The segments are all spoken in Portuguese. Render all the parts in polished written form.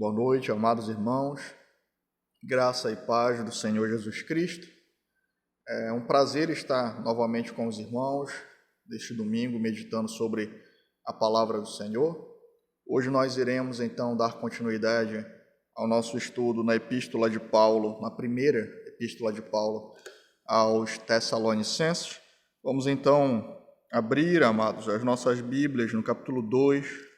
Boa noite, amados irmãos. Graça e paz do Senhor Jesus Cristo. É um prazer estar novamente com os irmãos deste domingo, meditando sobre a palavra do Senhor. Hoje nós iremos então dar continuidade ao nosso estudo na epístola de Paulo, na primeira epístola de Paulo aos Tessalonicenses. Vamos então abrir, amados, as nossas Bíblias no capítulo 2.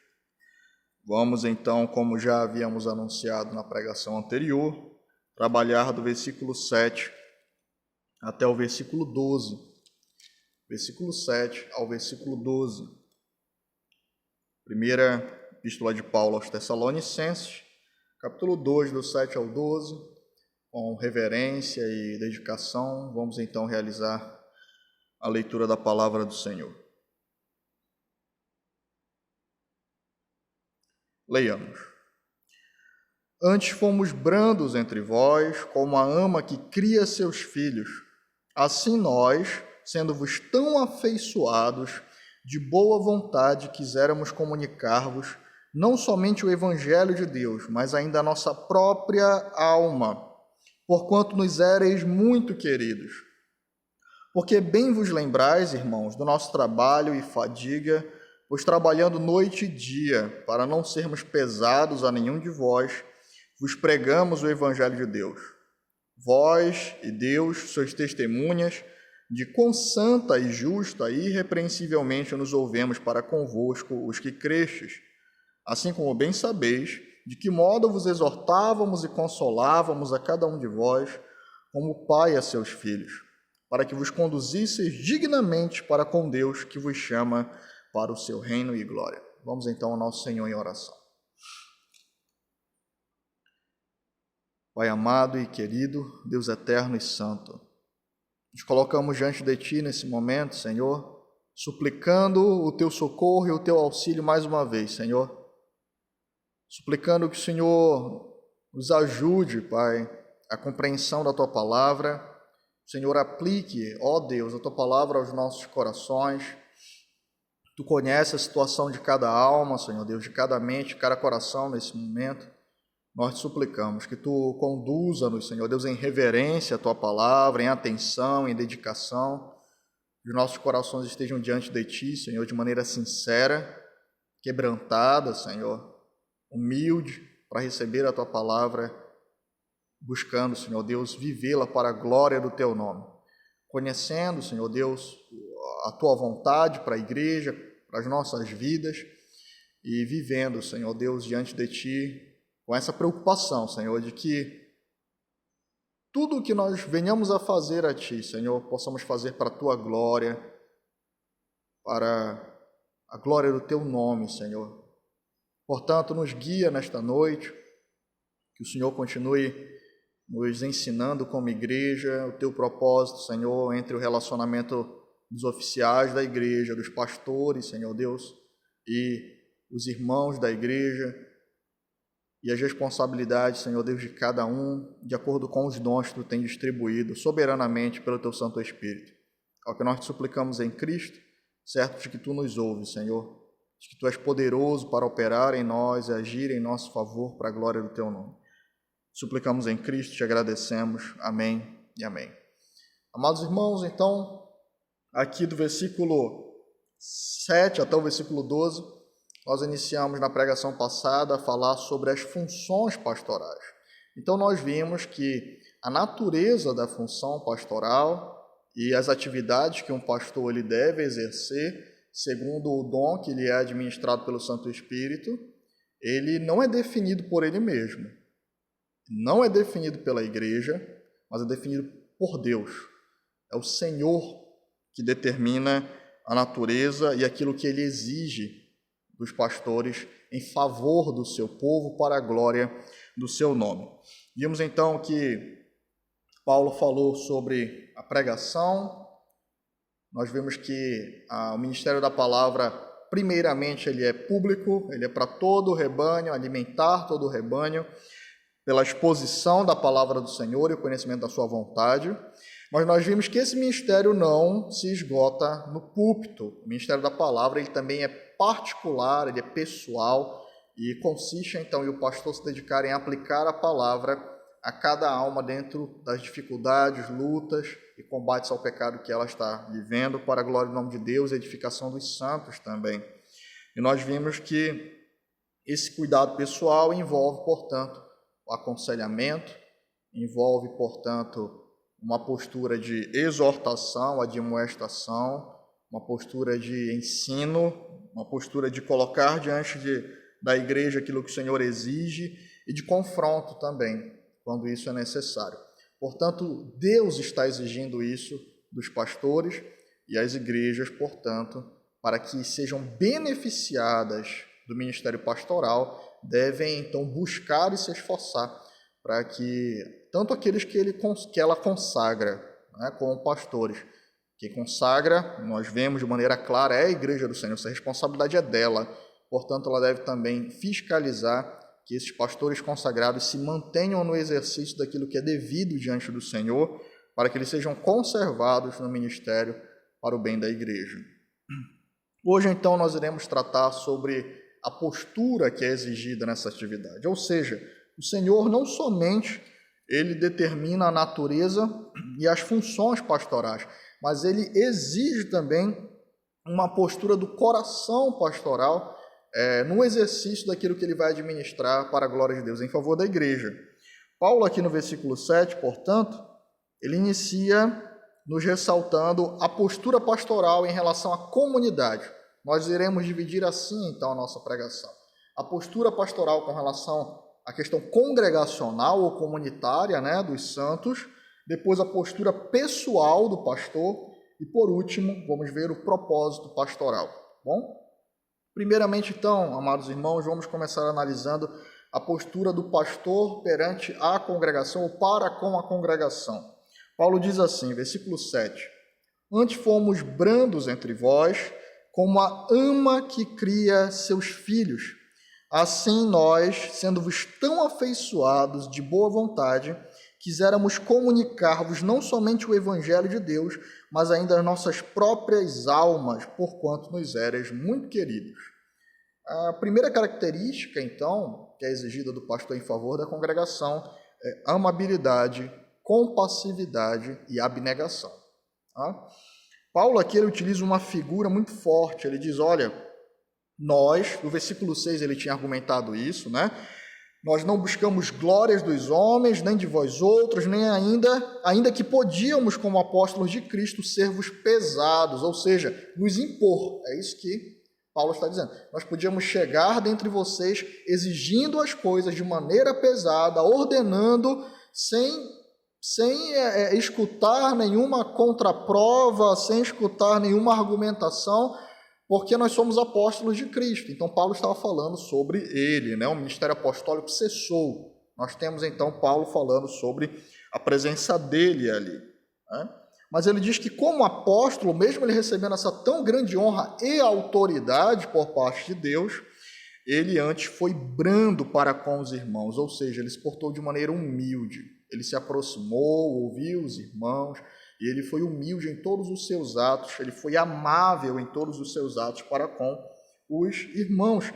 Vamos então, como já havíamos anunciado na pregação anterior, trabalhar do versículo 7 até o versículo 12. Versículo 7 ao versículo 12. Primeira epístola de Paulo aos Tessalonicenses, capítulo 2, do 7 ao 12, com reverência e dedicação, vamos então realizar a leitura da palavra do Senhor. Leiamos. Antes fomos brandos entre vós, como a ama que cria seus filhos. Assim nós, sendo-vos tão afeiçoados, de boa vontade quiséramos comunicar-vos não somente o Evangelho de Deus, mas ainda a nossa própria alma, porquanto nos éreis muito queridos. Porque bem vos lembrais, irmãos, do nosso trabalho e fadiga, pois trabalhando noite e dia, para não sermos pesados a nenhum de vós, vos pregamos o Evangelho de Deus. Vós e Deus sois testemunhas de quão santa e justa e irrepreensivelmente nos ouvemos para convosco os que crestes, assim como bem sabeis de que modo vos exortávamos e consolávamos a cada um de vós, como pai a seus filhos, para que vos conduzisseis dignamente para com Deus que vos chama para o seu reino e glória. Vamos então ao nosso Senhor em oração. Pai amado e querido, Deus eterno e santo, nos colocamos diante de Ti nesse momento, Senhor, suplicando o Teu socorro e o Teu auxílio mais uma vez, Senhor. Suplicando que o Senhor nos ajude, Pai, a compreensão da Tua palavra. O Senhor aplique, ó Deus, a Tua palavra aos nossos corações. Tu conheces a situação de cada alma, Senhor Deus, de cada mente, de cada coração nesse momento. Nós te suplicamos que Tu conduza-nos, Senhor Deus, em reverência à Tua palavra, em atenção, em dedicação. Que os nossos corações estejam diante de Ti, Senhor, de maneira sincera, quebrantada, Senhor, humilde, para receber a Tua palavra, buscando, Senhor Deus, vivê-la para a glória do Teu nome. Conhecendo, Senhor Deus, a Tua vontade para a igreja, para as nossas vidas, e vivendo, Senhor Deus, diante de Ti, com essa preocupação, Senhor, de que tudo o que nós venhamos a fazer a Ti, Senhor, possamos fazer para a Tua glória, para a glória do Teu nome, Senhor. Portanto, nos guia nesta noite, que o Senhor continue nos ensinando como igreja o Teu propósito, Senhor, entre o relacionamento dos oficiais da igreja, dos pastores, Senhor Deus, e os irmãos da igreja, e as responsabilidades, Senhor Deus, de cada um, de acordo com os dons que Tu tens distribuído soberanamente pelo Teu Santo Espírito. É o que nós te suplicamos em Cristo, certo de que Tu nos ouves, Senhor, de que Tu és poderoso para operar em nós e agir em nosso favor para a glória do Teu nome. Suplicamos em Cristo, te agradecemos. Amém e amém. Amados irmãos, então, aqui do versículo 7 até o versículo 12, nós iniciamos na pregação passada a falar sobre as funções pastorais. Então, nós vimos que a natureza da função pastoral e as atividades que um pastor ele deve exercer, segundo o dom que lhe é administrado pelo Santo Espírito, ele não é definido por ele mesmo. Não é definido pela igreja, mas é definido por Deus. É o Senhor que determina a natureza e aquilo que Ele exige dos pastores em favor do seu povo para a glória do seu nome. Vimos então que Paulo falou sobre a pregação. Nós vimos que o ministério da palavra, primeiramente, ele é público, ele é para todo o rebanho, alimentar todo o rebanho, pela exposição da palavra do Senhor e o conhecimento da sua vontade. Mas nós vimos que esse ministério não se esgota no púlpito. O ministério da palavra ele também é particular, ele é pessoal, e consiste então em o pastor se dedicar em aplicar a palavra a cada alma dentro das dificuldades, lutas e combates ao pecado que ela está vivendo, para a glória do nome de Deus e edificação dos santos também. E nós vimos que esse cuidado pessoal envolve, portanto, o aconselhamento, envolve, portanto, uma postura de exortação, admoestação, uma postura de ensino, uma postura de colocar diante da igreja aquilo que o Senhor exige e de confronto também, quando isso é necessário. Portanto, Deus está exigindo isso dos pastores e as igrejas, portanto, para que sejam beneficiadas do ministério pastoral, devem então buscar e se esforçar para que tanto aqueles que ela consagra, né, como pastores, quem consagra, nós vemos de maneira clara, é a igreja do Senhor, essa responsabilidade é dela, portanto ela deve também fiscalizar que esses pastores consagrados se mantenham no exercício daquilo que é devido diante do Senhor, para que eles sejam conservados no ministério para o bem da igreja. Hoje, então, nós iremos tratar sobre a postura que é exigida nessa atividade, ou seja, o Senhor não somente ele determina a natureza e as funções pastorais, mas ele exige também uma postura do coração pastoral no exercício daquilo que ele vai administrar para a glória de Deus, em favor da igreja. Paulo, aqui no versículo 7, portanto, ele inicia nos ressaltando a postura pastoral em relação à comunidade. Nós iremos dividir assim, então, a nossa pregação. A postura pastoral com relação à questão congregacional ou comunitária, né, dos santos, depois a postura pessoal do pastor e, por último, vamos ver o propósito pastoral. Bom? Primeiramente, então, amados irmãos, vamos começar analisando a postura do pastor perante a congregação ou para com a congregação. Paulo diz assim, versículo 7, antes fomos brandos entre vós, como a ama que cria seus filhos. Assim nós, sendo-vos tão afeiçoados de boa vontade, quiséramos comunicar-vos não somente o evangelho de Deus, mas ainda as nossas próprias almas, porquanto nos éreis muito queridos. A primeira característica, então, que é exigida do pastor em favor da congregação é amabilidade, compassividade e abnegação. Tá? Paulo aqui ele utiliza uma figura muito forte, ele diz, olha, nós, no versículo 6 ele tinha argumentado isso, né? Nós não buscamos glórias dos homens, nem de vós outros, nem ainda que podíamos, como apóstolos de Cristo, ser-vos pesados, ou seja, nos impor. É isso que Paulo está dizendo. Nós podíamos chegar dentre vocês exigindo as coisas de maneira pesada, ordenando, sem escutar nenhuma contraprova, sem escutar nenhuma argumentação, porque nós somos apóstolos de Cristo. Então, Paulo estava falando sobre ele, né? O ministério apostólico cessou. Nós temos, então, Paulo falando sobre a presença dele ali. Né? Mas ele diz que, como apóstolo, mesmo ele recebendo essa tão grande honra e autoridade por parte de Deus, ele antes foi brando para com os irmãos, ou seja, ele se portou de maneira humilde. Ele se aproximou, ouviu os irmãos, e ele foi humilde em todos os seus atos, ele foi amável em todos os seus atos para com os irmãos,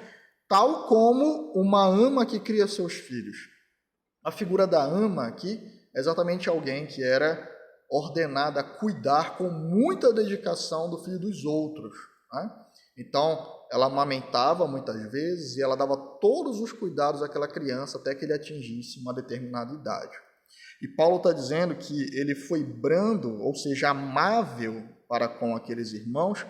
tal como uma ama que cria seus filhos. A figura da ama aqui é exatamente alguém que era ordenada a cuidar com muita dedicação do filho dos outros. Né? Então, ela amamentava muitas vezes e ela dava todos os cuidados àquela criança até que ele atingisse uma determinada idade. E Paulo está dizendo que ele foi brando, ou seja, amável para com aqueles irmãos,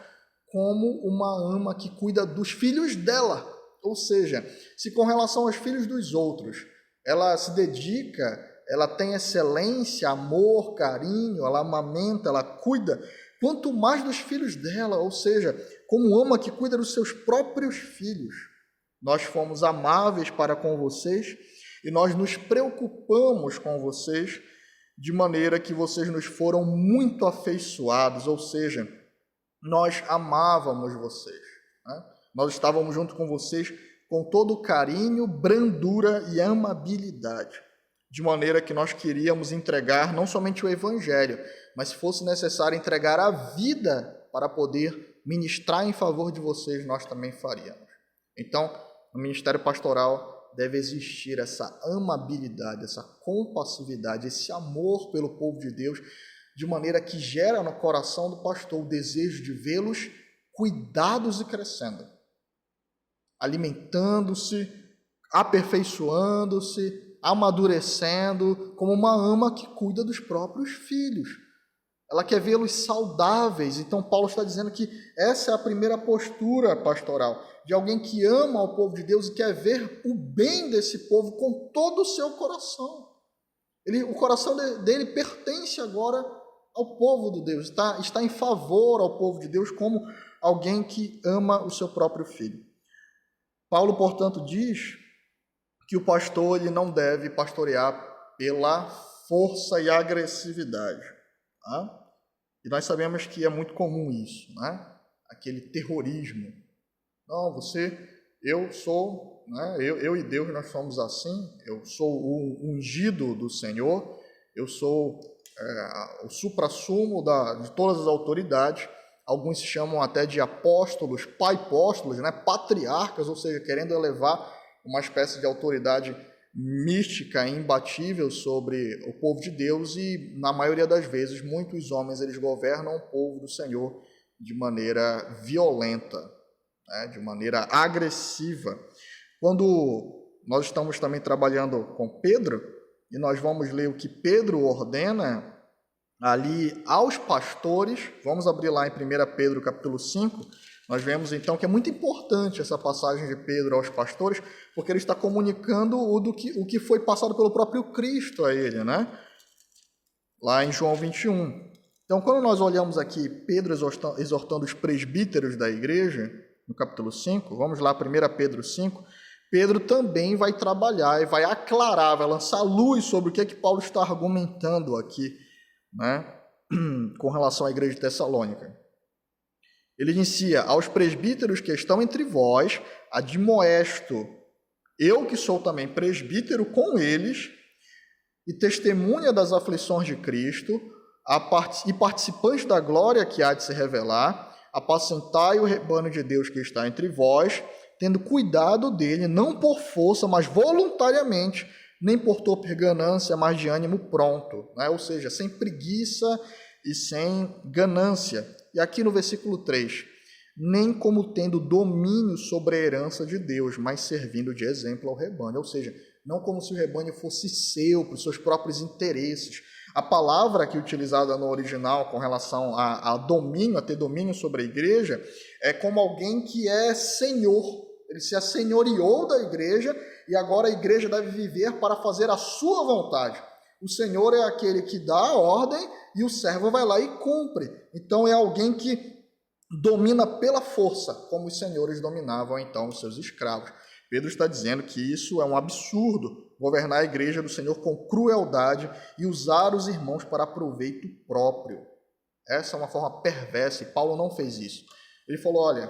como uma ama que cuida dos filhos dela. Ou seja, se com relação aos filhos dos outros, ela se dedica, ela tem excelência, amor, carinho, ela amamenta, ela cuida, quanto mais dos filhos dela, ou seja, como ama que cuida dos seus próprios filhos. Nós fomos amáveis para com vocês, e nós nos preocupamos com vocês de maneira que vocês nos foram muito afeiçoados, ou seja, nós amávamos vocês. Né? Nós estávamos junto com vocês com todo o carinho, brandura e amabilidade, de maneira que nós queríamos entregar não somente o evangelho, mas se fosse necessário entregar a vida para poder ministrar em favor de vocês, nós também faríamos. Então, no ministério pastoral deve existir essa amabilidade, essa compassividade, esse amor pelo povo de Deus, de maneira que gera no coração do pastor o desejo de vê-los cuidados e crescendo, alimentando-se, aperfeiçoando-se, amadurecendo, como uma ama que cuida dos próprios filhos. Ela quer vê-los saudáveis. Então Paulo está dizendo que essa é a primeira postura pastoral, de alguém que ama o povo de Deus e quer ver o bem desse povo com todo o seu coração. O coração dele pertence agora ao povo de Deus, está em favor ao povo de Deus como alguém que ama o seu próprio filho. Paulo, portanto, diz que o pastor ele não deve pastorear pela força e agressividade. Tá? E nós sabemos que é muito comum isso, né? Aquele terrorismo. Não, eu sou, né? eu e Deus nós somos assim, eu sou o ungido do Senhor, eu sou o suprassumo de todas as autoridades. Alguns se chamam até de apóstolos, paipóstolos, né? Patriarcas, ou seja, querendo elevar uma espécie de autoridade mística e imbatível sobre o povo de Deus, e na maioria das vezes muitos homens eles governam o povo do Senhor de maneira violenta, né? De maneira agressiva. Quando nós estamos também trabalhando com Pedro, e nós vamos ler o que Pedro ordena ali aos pastores, vamos abrir lá em 1 Pedro capítulo 5, nós vemos então que é muito importante essa passagem de Pedro aos pastores, porque ele está comunicando o que foi passado pelo próprio Cristo a ele, né? Lá em João 21. Então, quando nós olhamos aqui Pedro exortando os presbíteros da igreja, no capítulo 5, vamos lá, 1 Pedro 5, Pedro também vai trabalhar e vai aclarar, vai lançar luz sobre o que Paulo está argumentando aqui, né, com relação à igreja de Tessalônica. Ele inicia: aos presbíteros que estão entre vós, admoesto, eu que sou também presbítero com eles, e testemunha das aflições de Cristo, e participante da glória que há de se revelar, apacentai o rebanho de Deus que está entre vós, tendo cuidado dele, não por força, mas voluntariamente, nem por torpe ganância, mas de ânimo pronto, né? Ou seja, sem preguiça e sem ganância. E aqui no versículo 3, nem como tendo domínio sobre a herança de Deus, mas servindo de exemplo ao rebanho. Ou seja, não como se o rebanho fosse seu, para os seus próprios interesses. A palavra aqui utilizada no original com relação a domínio, a ter domínio sobre a igreja, é como alguém que é senhor. Ele se assenhoriou da igreja e agora a igreja deve viver para fazer a sua vontade. O Senhor é aquele que dá a ordem e o servo vai lá e cumpre. Então é alguém que domina pela força, como os senhores dominavam então os seus escravos. Pedro está dizendo que isso é um absurdo, governar a igreja do Senhor com crueldade e usar os irmãos para proveito próprio. Essa é uma forma perversa e Paulo não fez isso. Ele falou, olha,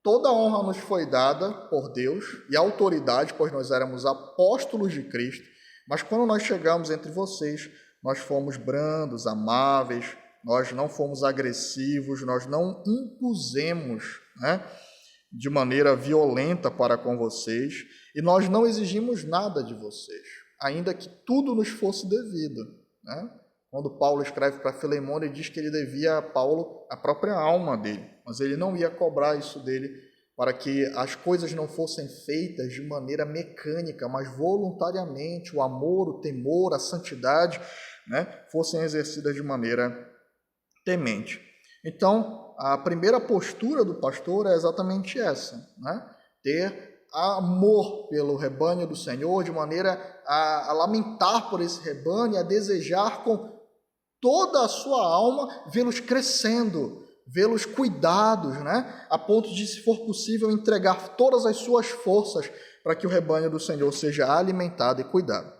toda a honra nos foi dada por Deus e a autoridade, pois nós éramos apóstolos de Cristo, mas quando nós chegamos entre vocês, nós fomos brandos, amáveis, nós não fomos agressivos, nós não impusemos, né, de maneira violenta para com vocês, e nós não exigimos nada de vocês, ainda que tudo nos fosse devido, né? Quando Paulo escreve para Filemão, ele diz que ele devia a Paulo a própria alma dele, mas ele não ia cobrar isso dele para que as coisas não fossem feitas de maneira mecânica, mas voluntariamente, o amor, o temor, a santidade, né, fossem exercidas de maneira temente. Então, a primeira postura do pastor é exatamente essa, né? Ter amor pelo rebanho do Senhor, de maneira a lamentar por esse rebanho, a desejar com toda a sua alma vê-los crescendo, vê-los cuidados, né? A ponto de, se for possível, entregar todas as suas forças para que o rebanho do Senhor seja alimentado e cuidado.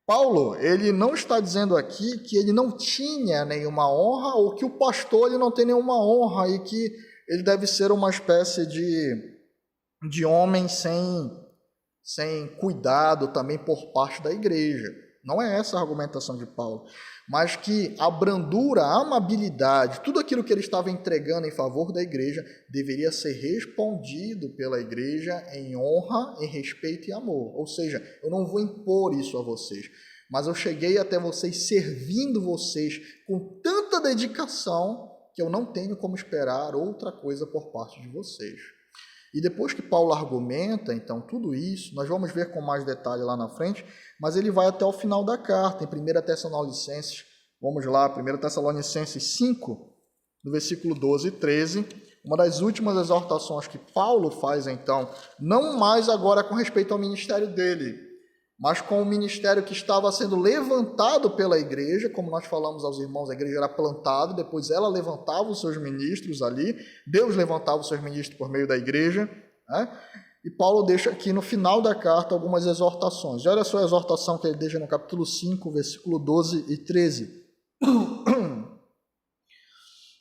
Paulo, ele não está dizendo aqui que ele não tinha nenhuma honra ou que o pastor ele não tem nenhuma honra e que ele deve ser uma espécie de homem sem cuidado também por parte da igreja. Não é essa a argumentação de Paulo. mas que a brandura, a amabilidade, tudo aquilo que ele estava entregando em favor da igreja deveria ser respondido pela igreja em honra, em respeito e amor. Ou seja, eu não vou impor isso a vocês, mas eu cheguei até vocês servindo vocês com tanta dedicação que eu não tenho como esperar outra coisa por parte de vocês. E depois que Paulo argumenta, então, tudo isso, nós vamos ver com mais detalhe lá na frente, mas ele vai até o final da carta, em 1 Tessalonicenses, vamos lá, 1 Tessalonicenses 5, no versículo 12 e 13, uma das últimas exortações que Paulo faz, então, não mais agora com respeito ao ministério dele, mas com o ministério que estava sendo levantado pela igreja, como nós falamos aos irmãos, a igreja era plantada, depois ela levantava os seus ministros ali, Deus levantava os seus ministros por meio da igreja, né? E Paulo deixa aqui no final da carta algumas exortações. E olha só a exortação que ele deixa no capítulo 5, versículo 12 e 13.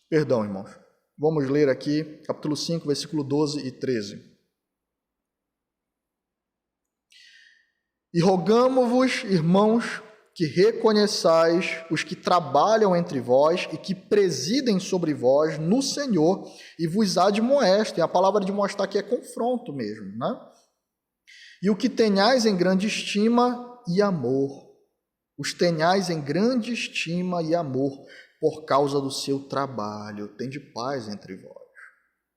Perdão, irmãos. Vamos ler aqui, capítulo 5, versículo 12 e 13. E rogamo-vos, irmãos, que reconheçais os que trabalham entre vós e que presidem sobre vós no Senhor e vos admoestem. A palavra admoestar aqui é confronto mesmo, né? E o que tenhais em grande estima e amor. Os tenhais em grande estima e amor por causa do seu trabalho. Tende paz entre vós.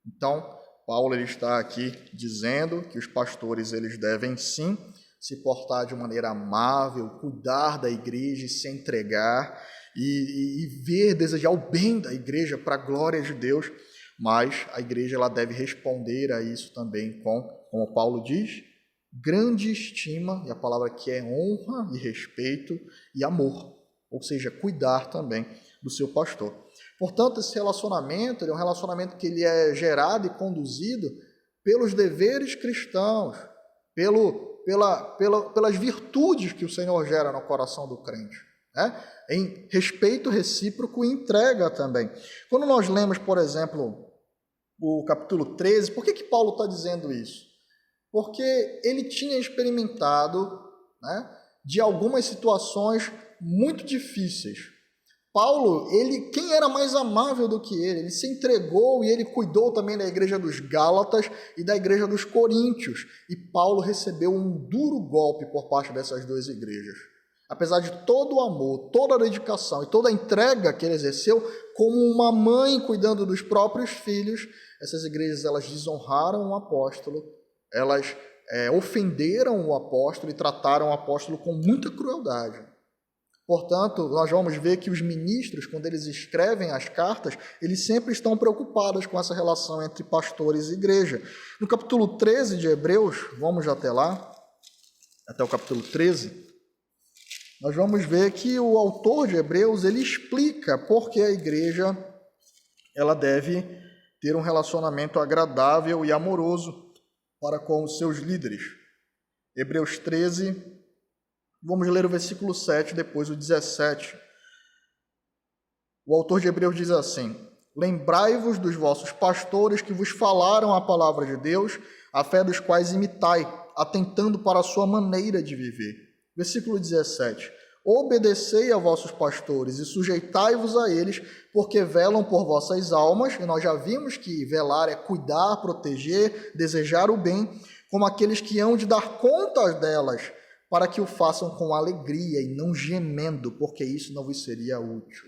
Então, Paulo ele está aqui dizendo que os pastores eles devem sim se portar de maneira amável, cuidar da igreja e se entregar e ver, desejar o bem da igreja para a glória de Deus, mas a igreja ela deve responder a isso também com, como Paulo diz, grande estima, e a palavra aqui é honra e respeito e amor, ou seja, cuidar também do seu pastor. Portanto, esse relacionamento é um relacionamento que ele é gerado e conduzido pelos deveres cristãos, pelas virtudes que o Senhor gera no coração do crente, né? Em respeito recíproco e entrega também. Quando nós lemos, por exemplo, o capítulo 13, por que Paulo está dizendo isso? Porque ele tinha experimentado, né, de algumas situações muito difíceis. Paulo, quem era mais amável do que ele se entregou e ele cuidou também da igreja dos Gálatas e da igreja dos Coríntios. E Paulo recebeu um duro golpe por parte dessas duas igrejas. Apesar de todo o amor, toda a dedicação e toda a entrega que ele exerceu, como uma mãe cuidando dos próprios filhos, essas igrejas elas desonraram o apóstolo, elas ofenderam o apóstolo e trataram o apóstolo com muita crueldade. Portanto, nós vamos ver que os ministros, quando eles escrevem as cartas, eles sempre estão preocupados com essa relação entre pastores e igreja. No capítulo 13 de Hebreus, vamos até lá, até o capítulo 13, nós vamos ver que o autor de Hebreus, ele explica por que a igreja ela deve ter um relacionamento agradável e amoroso para com os seus líderes. Hebreus 13, vamos ler o versículo 7, depois o 17. O autor de Hebreus diz assim: lembrai-vos dos vossos pastores que vos falaram a palavra de Deus, a fé dos quais imitai, atentando para a sua maneira de viver. Versículo 17. Obedecei a vossos pastores e sujeitai-vos a eles, porque velam por vossas almas, e nós já vimos que velar é cuidar, proteger, desejar o bem, como aqueles que hão de dar conta delas, para que o façam com alegria e não gemendo, porque isso não vos seria útil.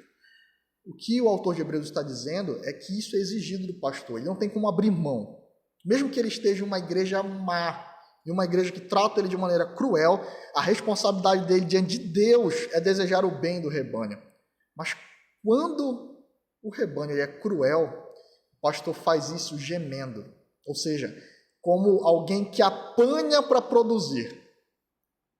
O que o autor de Hebreus está dizendo é que isso é exigido do pastor, ele não tem como abrir mão. Mesmo que ele esteja em uma igreja má, em uma igreja que trata ele de maneira cruel, a responsabilidade dele diante de Deus é desejar o bem do rebanho. Mas quando o rebanho é cruel, o pastor faz isso gemendo, ou seja, como alguém que apanha para produzir.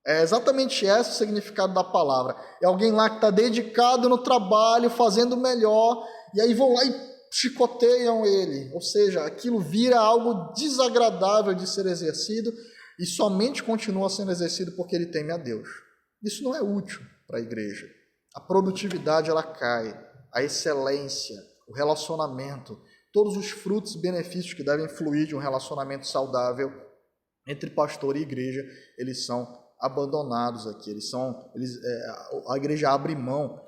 É exatamente esse o significado da palavra. É alguém lá que está dedicado no trabalho, fazendo o melhor, e aí vão lá e chicoteiam ele. Ou seja, aquilo vira algo desagradável de ser exercido e somente continua sendo exercido porque ele teme a Deus. Isso não é útil para a igreja. A produtividade ela cai, a excelência, o relacionamento, todos os frutos e benefícios que devem fluir de um relacionamento saudável entre pastor e igreja, eles são abandonados aqui, a igreja abre mão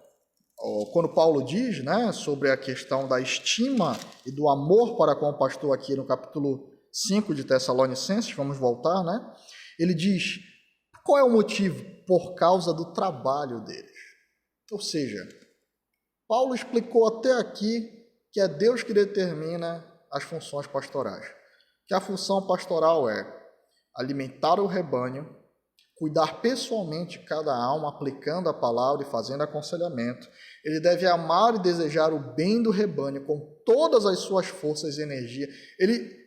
quando Paulo diz, né, sobre a questão da estima e do amor para com o pastor aqui no capítulo 5 de Tessalonicenses, vamos voltar, né? Ele diz, qual é o motivo? Por causa do trabalho deles. Ou seja, Paulo explicou até aqui que é Deus que determina as funções pastorais. Que a função pastoral é alimentar o rebanho, cuidar pessoalmente de cada alma, aplicando a palavra e fazendo aconselhamento. Ele deve amar e desejar o bem do rebanho com todas as suas forças e energia. Ele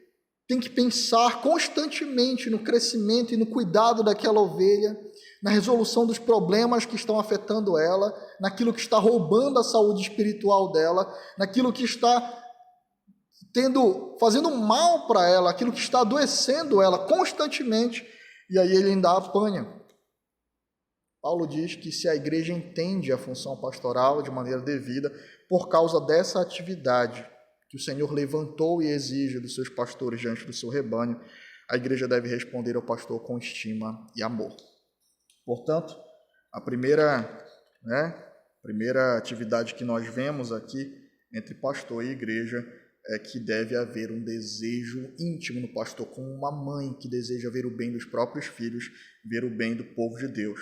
tem que pensar constantemente no crescimento e no cuidado daquela ovelha, na resolução dos problemas que estão afetando ela, naquilo que está roubando a saúde espiritual dela, naquilo que está fazendo mal para ela, aquilo que está adoecendo ela constantemente, e aí ele ainda apanha. Paulo diz que se a igreja entende a função pastoral de maneira devida, por causa dessa atividade que o Senhor levantou e exige dos seus pastores diante do seu rebanho, a igreja deve responder ao pastor com estima e amor. Portanto, a primeira atividade que nós vemos aqui entre pastor e igreja é que deve haver um desejo íntimo no pastor, como uma mãe que deseja ver o bem dos próprios filhos, ver o bem do povo de Deus.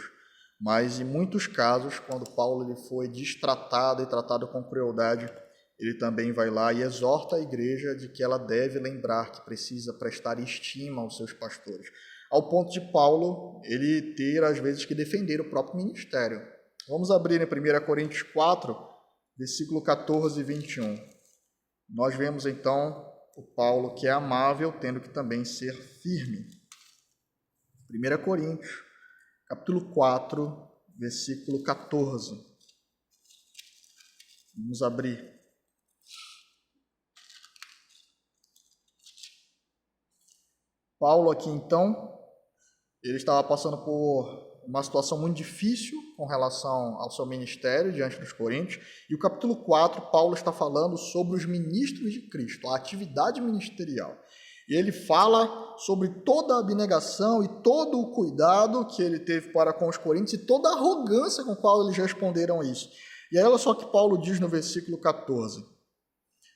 Mas, em muitos casos, quando Paulo ele foi destratado e tratado com crueldade, ele também vai lá e exorta a igreja de que ela deve lembrar que precisa prestar estima aos seus pastores, ao ponto de Paulo ele ter, às vezes, que defender o próprio ministério. Vamos abrir em 1 Coríntios 4, versículo 14 e 21. Nós vemos, então, o Paulo que é amável, tendo que também ser firme. 1 Coríntios, capítulo 4, versículo 14. Vamos abrir. Paulo aqui, então, ele estava passando por uma situação muito difícil com relação ao seu ministério diante dos coríntios, e o capítulo 4, Paulo está falando sobre os ministros de Cristo, a atividade ministerial. E ele fala sobre toda a abnegação e todo o cuidado que ele teve para com os coríntios e toda a arrogância com a qual eles responderam a isso. E aí olha só o que Paulo diz no versículo 14.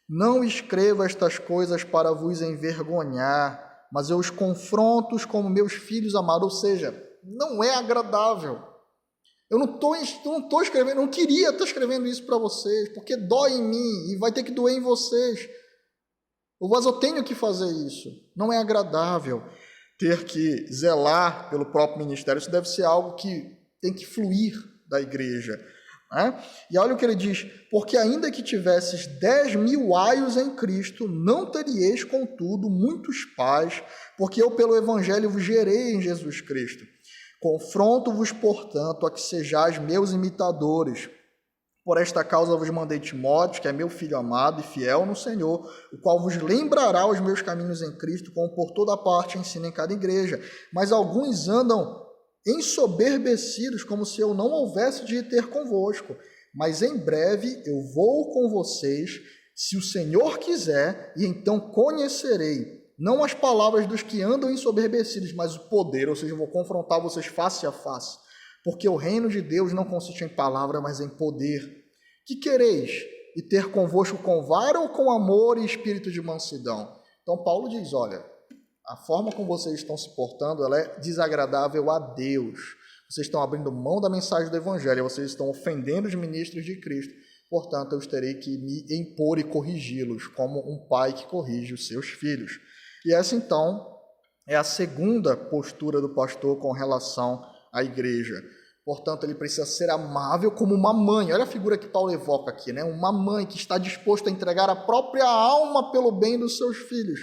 Não escreva estas coisas para vos envergonhar, mas eu os confronto como meus filhos amados, ou seja, não é agradável. Eu não estou escrevendo, não queria estar escrevendo isso para vocês, porque dói em mim e vai ter que doer em vocês. Mas eu tenho que fazer isso. Não é agradável ter que zelar pelo próprio ministério. Isso deve ser algo que tem que fluir da igreja. Né? E olha o que ele diz, porque ainda que tivesses 10.000 aios em Cristo, não terieis, contudo, muitos pais, porque eu pelo evangelho vos gerei em Jesus Cristo. Confronto-vos, portanto, a que sejais meus imitadores. Por esta causa vos mandei Timóteo, que é meu filho amado e fiel no Senhor, o qual vos lembrará os meus caminhos em Cristo, como por toda parte ensino em cada igreja. Mas alguns andam ensoberbecidos, como se eu não houvesse de ter convosco. Mas em breve eu vou com vocês, se o Senhor quiser, e então conhecerei, não as palavras dos que andam ensoberbecidos, mas o poder, ou seja, eu vou confrontar vocês face a face. Porque o reino de Deus não consiste em palavra, mas em poder. Que quereis? E ter convosco com vara ou com amor e espírito de mansidão? Então Paulo diz, olha, a forma como vocês estão se portando, ela é desagradável a Deus. Vocês estão abrindo mão da mensagem do evangelho, vocês estão ofendendo os ministros de Cristo. Portanto, eu terei que me impor e corrigi-los, como um pai que corrige os seus filhos. E essa, então, é a segunda postura do pastor com relação à igreja. Portanto, ele precisa ser amável como uma mãe. Olha a figura que Paulo evoca aqui, né? Uma mãe que está disposta a entregar a própria alma pelo bem dos seus filhos.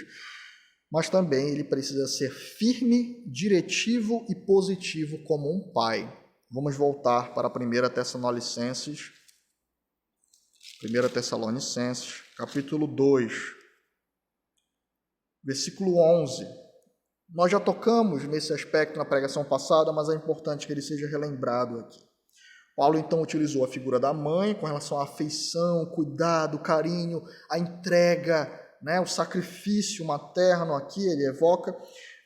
Mas também ele precisa ser firme, diretivo e positivo como um pai. Vamos voltar para 1 Tessalonicenses, capítulo 2, versículo 11. Nós já tocamos nesse aspecto na pregação passada, mas é importante que ele seja relembrado aqui. Paulo, então, utilizou a figura da mãe com relação à afeição, cuidado, carinho, a entrega, né, o sacrifício materno aqui ele evoca,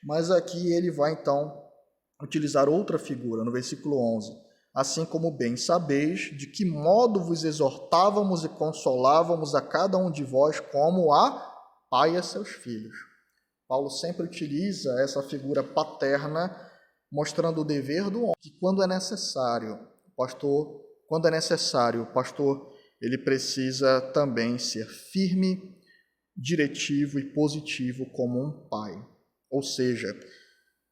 mas aqui ele vai, então, utilizar outra figura, no versículo 11. assim como bem sabeis, de que modo vos exortávamos e consolávamos a cada um de vós como a pai a seus filhos. Paulo sempre utiliza essa figura paterna, mostrando o dever do homem, que quando é necessário, o pastor ele precisa também ser firme, diretivo e positivo como um pai. Ou seja,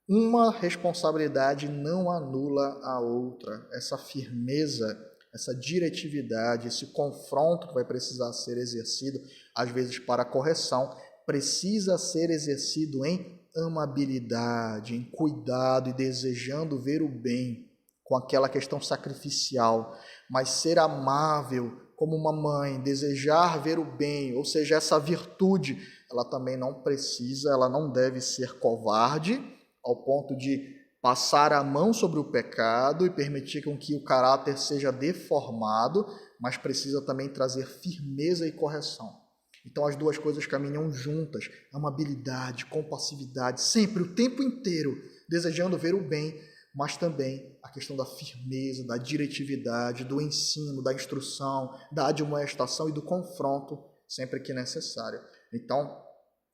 uma responsabilidade não anula a outra. Essa firmeza, essa diretividade, esse confronto que vai precisar ser exercido, às vezes para correção, precisa ser exercido em amabilidade, em cuidado e desejando ver o bem, com aquela questão sacrificial, mas ser amável como uma mãe, desejar ver o bem, ou seja, essa virtude, ela também não precisa, ela não deve ser covarde, ao ponto de passar a mão sobre o pecado e permitir com que o caráter seja deformado, mas precisa também trazer firmeza e correção. Então as duas coisas caminham juntas, amabilidade, compassividade, sempre, o tempo inteiro, desejando ver o bem, mas também a questão da firmeza, da diretividade, do ensino, da instrução, da admoestação e do confronto, sempre que necessário. Então,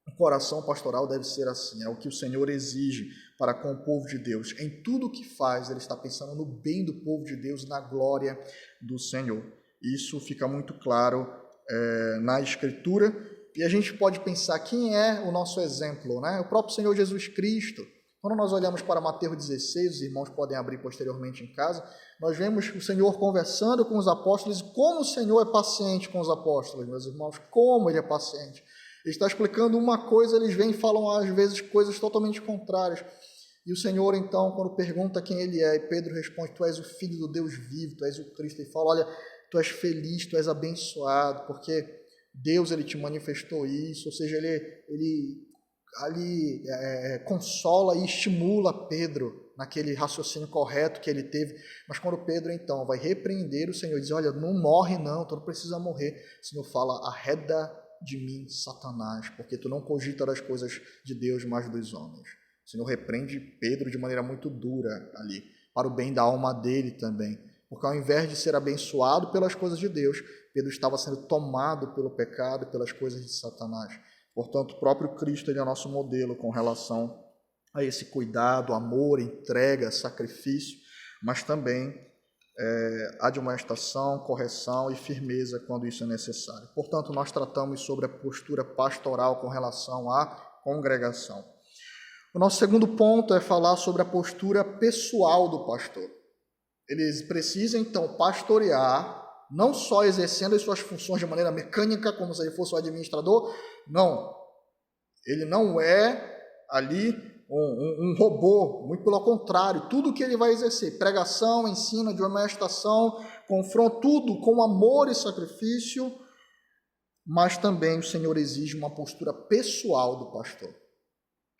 o coração pastoral deve ser assim, é o que o Senhor exige para com o povo de Deus. Em tudo o que faz, ele está pensando no bem do povo de Deus, na glória do Senhor. Isso fica muito claro na Escritura, e a gente pode pensar quem é o nosso exemplo, né? O próprio Senhor Jesus Cristo. Quando nós olhamos para Mateus 16, os irmãos podem abrir posteriormente em casa, nós vemos o Senhor conversando com os apóstolos, e como o Senhor é paciente com os apóstolos, meus irmãos, como ele é paciente. Ele está explicando uma coisa, eles vêm e falam às vezes coisas totalmente contrárias. E o Senhor, então, quando pergunta quem ele é, e Pedro responde, tu és o Filho do Deus vivo, tu és o Cristo, ele fala, olha, tu és feliz, tu és abençoado, porque Deus ele te manifestou isso, ou seja, ele ali consola e estimula Pedro naquele raciocínio correto que ele teve, mas quando Pedro então vai repreender o Senhor, diz, olha, não morre não, tu não precisa morrer, o Senhor fala, arreda de mim, Satanás, porque tu não cogita das coisas de Deus, mas dos homens. O Senhor repreende Pedro de maneira muito dura ali, para o bem da alma dele também, porque ao invés de ser abençoado pelas coisas de Deus, Pedro estava sendo tomado pelo pecado e pelas coisas de Satanás. Portanto, o próprio Cristo ele é nosso modelo com relação a esse cuidado, amor, entrega, sacrifício, mas também admoestação, correção e firmeza quando isso é necessário. Portanto, nós tratamos sobre a postura pastoral com relação à congregação. O nosso segundo ponto é falar sobre a postura pessoal do pastor. Eles precisam, então, pastorear, não só exercendo as suas funções de maneira mecânica, como se ele fosse o administrador, não. Ele não é ali um robô, muito pelo contrário, tudo que ele vai exercer, pregação, ensino, admoestação, confronto, tudo com amor e sacrifício, mas também o Senhor exige uma postura pessoal do pastor,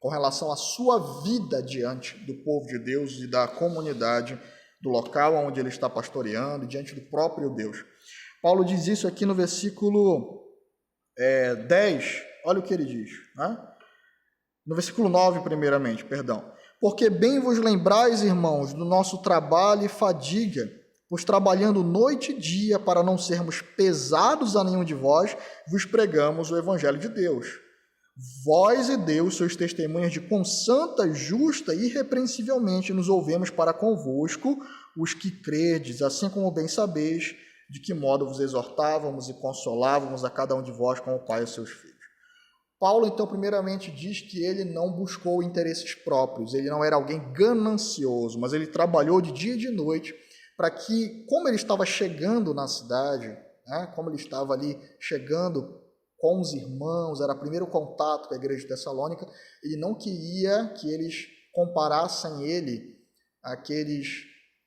com relação à sua vida diante do povo de Deus e da comunidade, do local onde ele está pastoreando, diante do próprio Deus. Paulo diz isso aqui no versículo 10, olha o que ele diz, né? No versículo 9, primeiramente, perdão. Porque bem vos lembrais, irmãos, do nosso trabalho e fadiga, pois trabalhando noite e dia para não sermos pesados a nenhum de vós, vos pregamos o evangelho de Deus. Vós e Deus sois testemunhas de quão santa, justa e irrepreensivelmente nos ouvemos para convosco, os que credes, assim como bem sabeis, de que modo vos exortávamos e consolávamos a cada um de vós como o Pai e seus filhos. Paulo, então, primeiramente diz que ele não buscou interesses próprios, ele não era alguém ganancioso, mas ele trabalhou de dia e de noite para que, como ele estava chegando na cidade, né, como ele estava ali chegando com os irmãos, era o primeiro contato com a igreja de Tessalônica, ele não queria que eles comparassem ele àqueles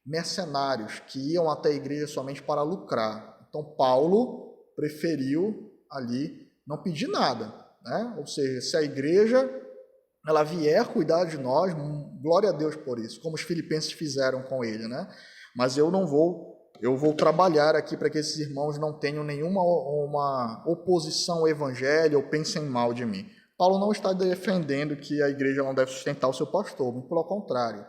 mercenários que iam até a igreja somente para lucrar. Então, Paulo preferiu ali não pedir nada, né? Ou seja, se a igreja ela vier cuidar de nós, glória a Deus por isso, como os filipenses fizeram com ele, né? Mas eu vou trabalhar aqui para que esses irmãos não tenham nenhuma uma oposição ao evangelho ou pensem mal de mim. Paulo não está defendendo que a igreja não deve sustentar o seu pastor, muito pelo contrário.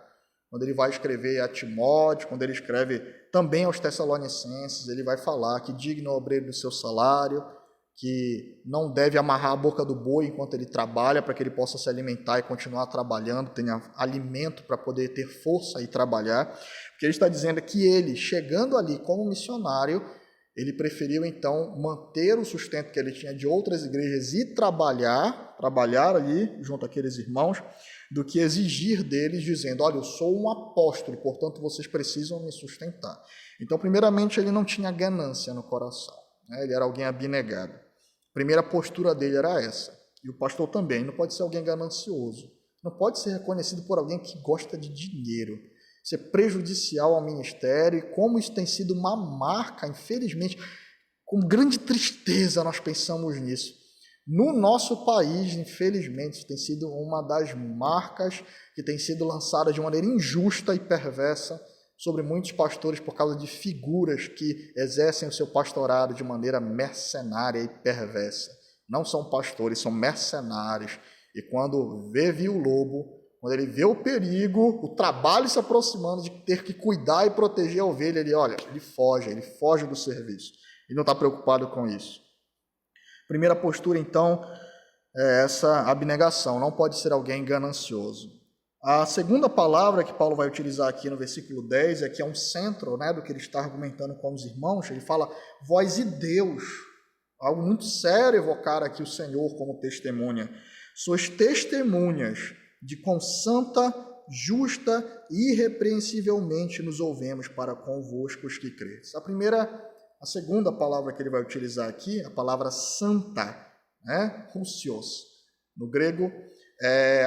quando ele vai escrever a Timóteo, quando ele escreve também aos Tessalonicenses, ele vai falar que digno é o obreiro do seu salário, que não deve amarrar a boca do boi enquanto ele trabalha, para que ele possa se alimentar e continuar trabalhando, tenha alimento para poder ter força e trabalhar. Porque ele está dizendo que ele, chegando ali como missionário, ele preferiu então manter o sustento que ele tinha de outras igrejas e trabalhar ali junto àqueles irmãos, do que exigir deles dizendo, olha, eu sou um apóstolo, portanto vocês precisam me sustentar. Então, primeiramente, ele não tinha ganância no coração, né? Ele era alguém abnegado. A primeira postura dele era essa. E o pastor também, não pode ser alguém ganancioso, não pode ser reconhecido por alguém que gosta de dinheiro. Isso é prejudicial ao ministério, e como isso tem sido uma marca, infelizmente, com grande tristeza nós pensamos nisso. No nosso país, infelizmente, isso tem sido uma das marcas que tem sido lançada de maneira injusta e perversa sobre muitos pastores por causa de figuras que exercem o seu pastorado de maneira mercenária e perversa. Não são pastores, são mercenários. E quando viu o lobo, quando ele vê o perigo, o trabalho se aproximando de ter que cuidar e proteger a ovelha, ele foge do serviço. Ele não está preocupado com isso. Primeira postura, então, é essa abnegação. Não pode ser alguém ganancioso. A segunda palavra que Paulo vai utilizar aqui no versículo 10, que é um centro, né, do que ele está argumentando com os irmãos. Ele fala, vós e Deus. Algo muito sério evocar aqui o Senhor como testemunha. Sois testemunhas de quão santa, justa e irrepreensivelmente nos ouvemos para convosco os que credes. A segunda palavra que ele vai utilizar aqui, a palavra santa, né? Husios, no grego,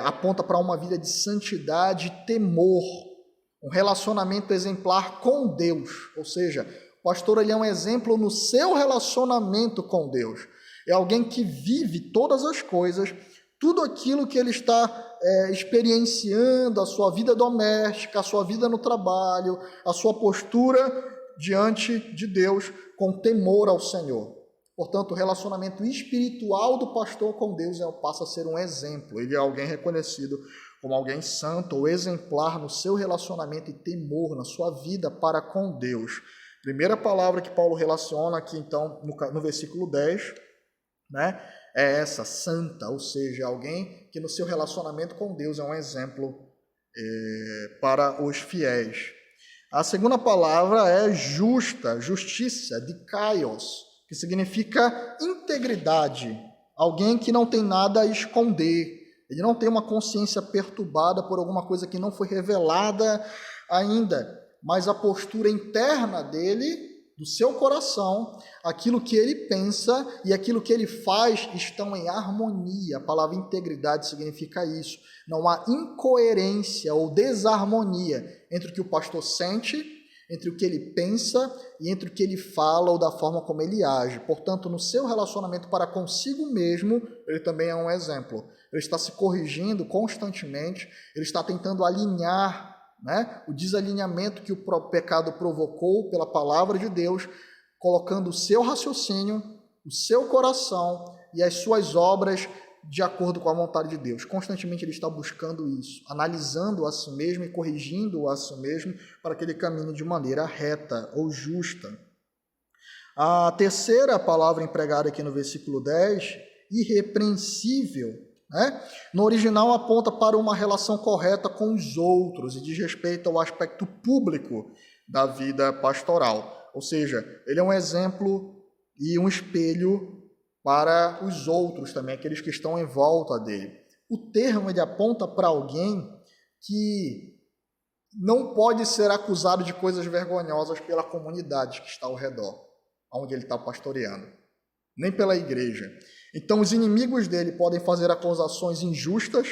aponta para uma vida de santidade e temor, um relacionamento exemplar com Deus. Ou seja, o pastor ele é um exemplo no seu relacionamento com Deus. É alguém que vive todas as coisas, tudo aquilo que ele está experienciando, a sua vida doméstica, a sua vida no trabalho, a sua postura diante de Deus com temor ao Senhor. Portanto, o relacionamento espiritual do pastor com Deus passa a ser um exemplo. Ele é alguém reconhecido como alguém santo ou exemplar no seu relacionamento e temor na sua vida para com Deus. Primeira palavra que Paulo relaciona aqui, então, no versículo 10, né, é essa, santa, ou seja, alguém que no seu relacionamento com Deus é um exemplo para os fiéis. A segunda palavra é justa, justiça, dikaios, que significa integridade, alguém que não tem nada a esconder, ele não tem uma consciência perturbada por alguma coisa que não foi revelada ainda, mas a postura interna dele, do seu coração, aquilo que ele pensa e aquilo que ele faz estão em harmonia. A palavra integridade significa isso. Não há incoerência ou desarmonia entre o que o pastor sente, entre o que ele pensa e entre o que ele fala ou da forma como ele age. Portanto, no seu relacionamento para consigo mesmo, ele também é um exemplo. Ele está se corrigindo constantemente, ele está tentando alinhar, né, o desalinhamento que o pecado provocou pela palavra de Deus, colocando o seu raciocínio, o seu coração e as suas obras de acordo com a vontade de Deus. Constantemente ele está buscando isso, analisando a si mesmo e corrigindo a si mesmo para que ele caminhe de maneira reta ou justa. A terceira palavra empregada aqui no versículo 10, irrepreensível, né? No original aponta para uma relação correta com os outros e diz respeito ao aspecto público da vida pastoral. Ou seja, ele é um exemplo e um espelho para os outros também, aqueles que estão em volta dele. O termo ele aponta para alguém que não pode ser acusado de coisas vergonhosas pela comunidade que está ao redor, onde ele está pastoreando, nem pela igreja. Então, os inimigos dele podem fazer acusações injustas,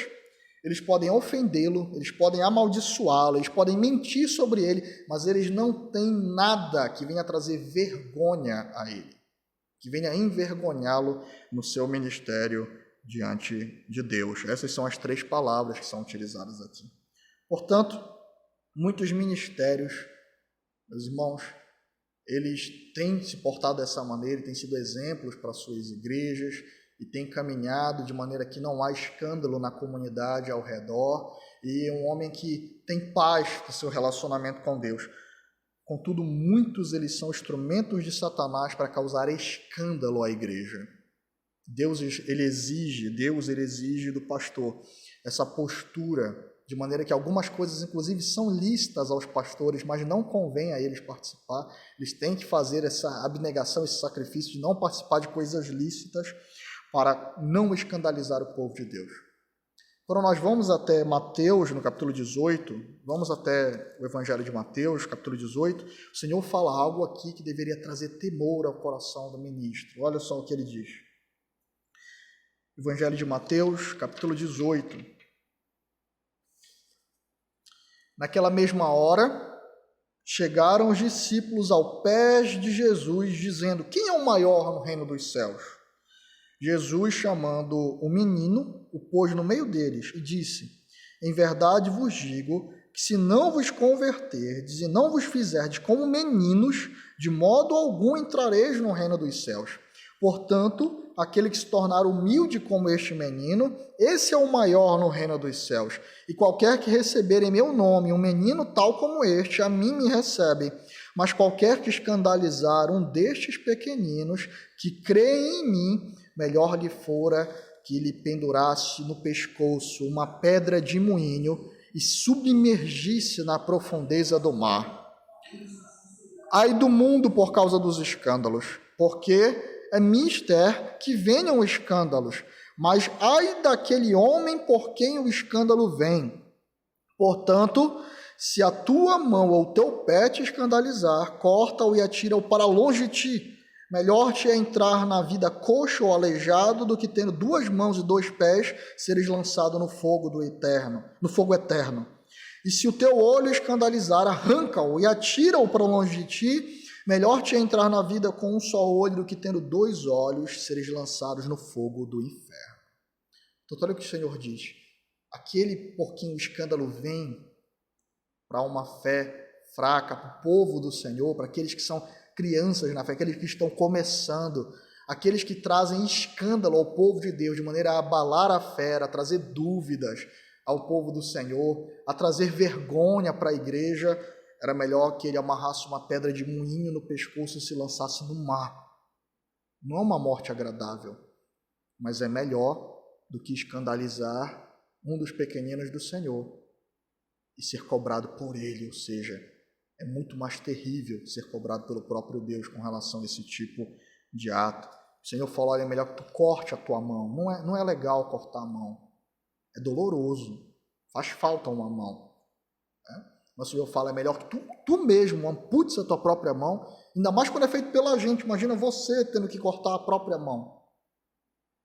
eles podem ofendê-lo, eles podem amaldiçoá-lo, eles podem mentir sobre ele, mas eles não têm nada que venha trazer vergonha a ele, que venha envergonhá-lo no seu ministério diante de Deus. Essas são as três palavras que são utilizadas aqui. Portanto, muitos ministérios, meus irmãos, eles têm se portado dessa maneira, têm sido exemplos para suas igrejas e têm caminhado de maneira que não há escândalo na comunidade ao redor e um homem que tem paz no seu relacionamento com Deus. Contudo, muitos eles são instrumentos de Satanás para causar escândalo à igreja. Deus ele exige do pastor essa postura, de maneira que algumas coisas, inclusive, são lícitas aos pastores, mas não convém a eles participar. Eles têm que fazer essa abnegação, esse sacrifício de não participar de coisas lícitas para não escandalizar o povo de Deus. Quando nós vamos até Mateus, no capítulo 18, vamos até o Evangelho de Mateus, capítulo 18, o Senhor fala algo aqui que deveria trazer temor ao coração do ministro. Olha só o que ele diz. Evangelho de Mateus, capítulo 18. Naquela mesma hora, chegaram os discípulos ao pé de Jesus, dizendo: quem é o maior no reino dos céus? Jesus, chamando o menino, o pôs no meio deles e disse: em verdade vos digo que se não vos converterdes e não vos fizerdes como meninos, de modo algum entrareis no reino dos céus. Portanto, aquele que se tornar humilde como este menino, esse é o maior no reino dos céus. E qualquer que receber em meu nome um menino tal como este, a mim me recebe. Mas qualquer que escandalizar um destes pequeninos que creem em mim, melhor lhe fora que lhe pendurasse no pescoço uma pedra de moinho e submergisse na profundeza do mar. Ai do mundo por causa dos escândalos, porque é mister que venham escândalos, mas ai daquele homem por quem o escândalo vem. Portanto, se a tua mão ou teu pé te escandalizar, corta-o e atira-o para longe de ti. Melhor te é entrar na vida coxo ou aleijado do que tendo 2 mãos e 2 pés seres lançado no fogo eterno. E se o teu olho escandalizar, arranca-o e atira-o para longe de ti. Melhor te é entrar na vida com um só olho do que tendo 2 olhos seres lançados no fogo do inferno. Então, olha o que o Senhor diz. Aquele por quem o escândalo vem para uma fé fraca, para o povo do Senhor, para aqueles que são crianças na fé, aqueles que estão começando, aqueles que trazem escândalo ao povo de Deus, de maneira a abalar a fé, a trazer dúvidas ao povo do Senhor, a trazer vergonha para a igreja, era melhor que ele amarrasse uma pedra de moinho no pescoço e se lançasse no mar. Não é uma morte agradável, mas é melhor do que escandalizar um dos pequeninos do Senhor e ser cobrado por ele, ou seja, é muito mais terrível ser cobrado pelo próprio Deus com relação a esse tipo de ato. O Senhor falou: olha, é melhor que tu corte a tua mão. Não é legal cortar a mão. É doloroso. Faz falta uma mão. Mas o Senhor fala: é melhor que tu mesmo amputes a tua própria mão, ainda mais quando é feito pela gente. Imagina você tendo que cortar a própria mão.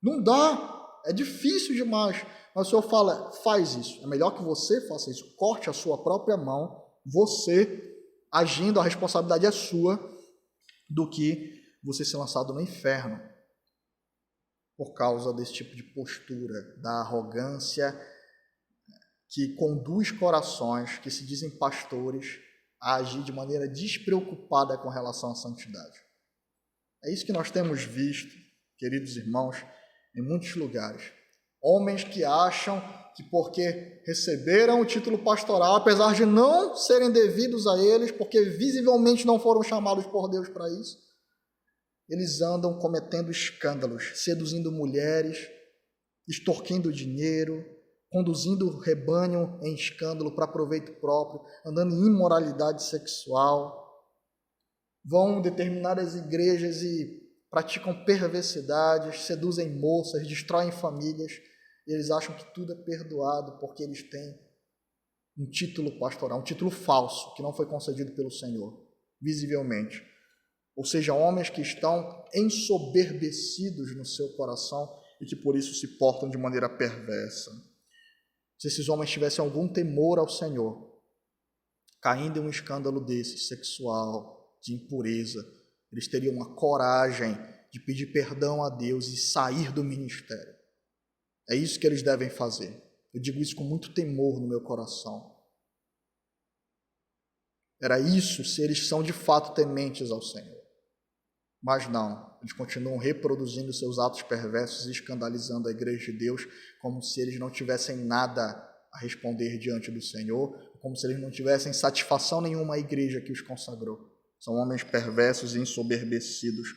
Não dá. É difícil demais. Mas o Senhor fala: faz isso. É melhor que você faça isso. Corte a sua própria mão. Você agindo, a responsabilidade é sua, do que você ser lançado no inferno por causa desse tipo de postura, da arrogância que conduz corações que se dizem pastores a agir de maneira despreocupada com relação à santidade. É isso que nós temos visto, queridos irmãos, em muitos lugares. Homens que acham que porque receberam o título pastoral, apesar de não serem devidos a eles, porque visivelmente não foram chamados por Deus para isso, eles andam cometendo escândalos, seduzindo mulheres, extorquindo dinheiro, conduzindo o rebanho em escândalo para proveito próprio, andando em imoralidade sexual, vão em determinadas igrejas e praticam perversidades, seduzem moças, destroem famílias. Eles acham que tudo é perdoado porque eles têm um título pastoral, um título falso, que não foi concedido pelo Senhor, visivelmente. Ou seja, homens que estão ensoberbecidos no seu coração e que por isso se portam de maneira perversa. Se esses homens tivessem algum temor ao Senhor, caindo em um escândalo desse, sexual, de impureza, eles teriam a coragem de pedir perdão a Deus e sair do ministério. É isso que eles devem fazer. Eu digo isso com muito temor no meu coração. Era isso se eles são de fato tementes ao Senhor. Mas não, eles continuam reproduzindo seus atos perversos e escandalizando a igreja de Deus como se eles não tivessem nada a responder diante do Senhor, como se eles não tivessem satisfação nenhuma à igreja que os consagrou. São homens perversos e ensoberbecidos.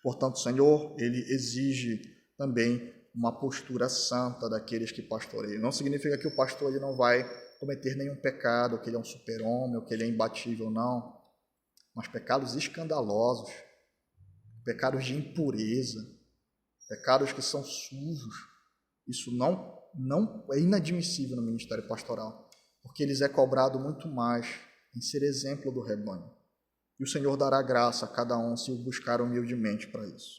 Portanto, o Senhor, ele exige também uma postura santa daqueles que pastoreiam. Não significa que o pastor ele não vai cometer nenhum pecado, que ele é um super-homem, ou que ele é imbatível, não. Mas pecados escandalosos, pecados de impureza, pecados que são sujos, isso não é inadmissível no ministério pastoral, porque eles é cobrado muito mais em ser exemplo do rebanho. E o Senhor dará graça a cada um se o buscar humildemente para isso.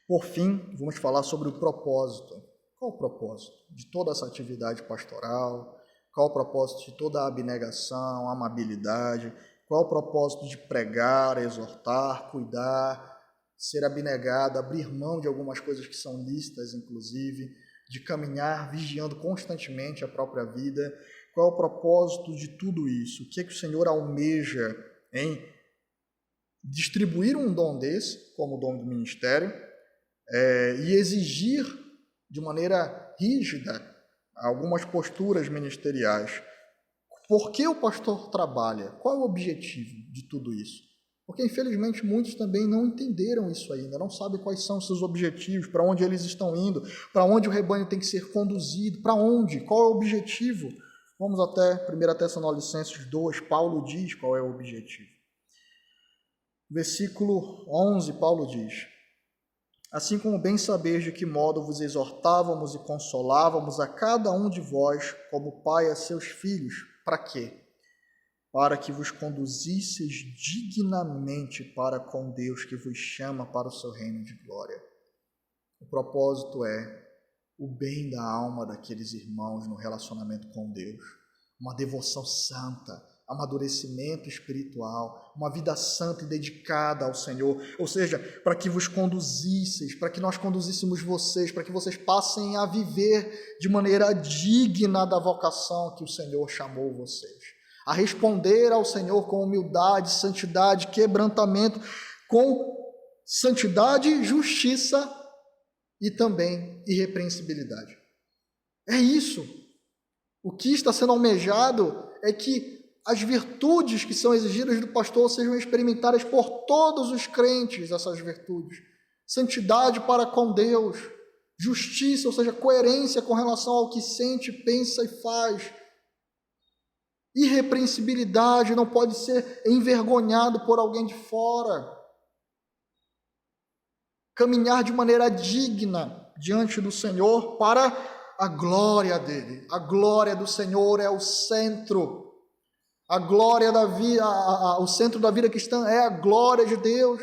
Por fim, vamos falar sobre o propósito. Qual o propósito de toda essa atividade pastoral? Qual o propósito de toda a abnegação, a amabilidade? Qual o propósito de pregar, exortar, cuidar, ser abnegado, abrir mão de algumas coisas que são lícitas, inclusive, de caminhar vigiando constantemente a própria vida? Qual é o propósito de tudo isso? O que é que o Senhor almeja em distribuir um dom desse, como o dom do ministério, e exigir de maneira rígida algumas posturas ministeriais? Por que o pastor trabalha? Qual é o objetivo de tudo isso? Porque, infelizmente, muitos também não entenderam isso ainda, não sabem quais são os seus objetivos, para onde eles estão indo, para onde o rebanho tem que ser conduzido, para onde, qual é o objetivo. Vamos até 1 Tessalonicenses 2, Paulo diz qual é o objetivo. Versículo 11, Paulo diz: assim como bem sabeis de que modo vos exortávamos e consolávamos a cada um de vós, como pai a seus filhos. Para quê? Para que vos conduzisseis dignamente para com Deus que vos chama para o seu reino de glória. O propósito é o bem da alma daqueles irmãos no relacionamento com Deus, uma devoção santa, amadurecimento espiritual, uma vida santa e dedicada ao Senhor, ou seja, para que vos conduzisseis, para que nós conduzíssemos vocês, para que vocês passem a viver de maneira digna da vocação que o Senhor chamou vocês, a responder ao Senhor com humildade, santidade, quebrantamento, com santidade, justiça e também irrepreensibilidade. É isso. O que está sendo almejado é que as virtudes que são exigidas do pastor sejam experimentadas por todos os crentes, essas virtudes. Santidade para com Deus, justiça, ou seja, coerência com relação ao que sente, pensa e faz. Irrepreensibilidade, não pode ser envergonhado por alguém de fora. Caminhar de maneira digna diante do Senhor para a glória dele. A glória do Senhor é o centro. A glória da vida, o centro da vida cristã é a glória de Deus.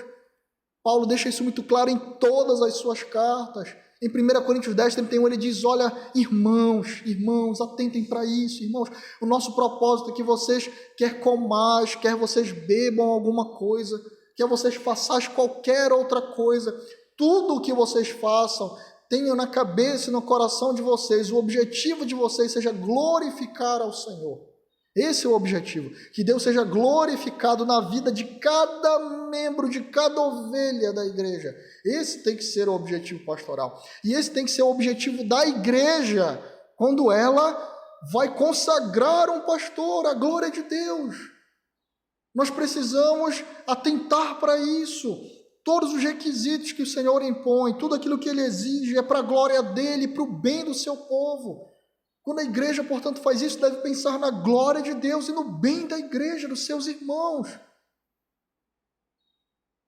Paulo deixa isso muito claro em todas as suas cartas. Em 1 Coríntios 10, 31, ele diz: olha, irmãos, atentem para isso, irmãos. O nosso propósito é que vocês, quer comais, quer vocês bebam alguma coisa, quer vocês façais qualquer outra coisa, tudo o que vocês façam, tenham na cabeça e no coração de vocês, o objetivo de vocês seja glorificar ao Senhor. Esse é o objetivo, que Deus seja glorificado na vida de cada membro, de cada ovelha da igreja. Esse tem que ser o objetivo pastoral. E esse tem que ser o objetivo da igreja, quando ela vai consagrar um pastor, a glória de Deus. Nós precisamos atentar para isso. Todos os requisitos que o Senhor impõe, tudo aquilo que Ele exige é para a glória dEle, para o bem do seu povo. Quando a igreja, portanto, faz isso, deve pensar na glória de Deus e no bem da igreja, dos seus irmãos.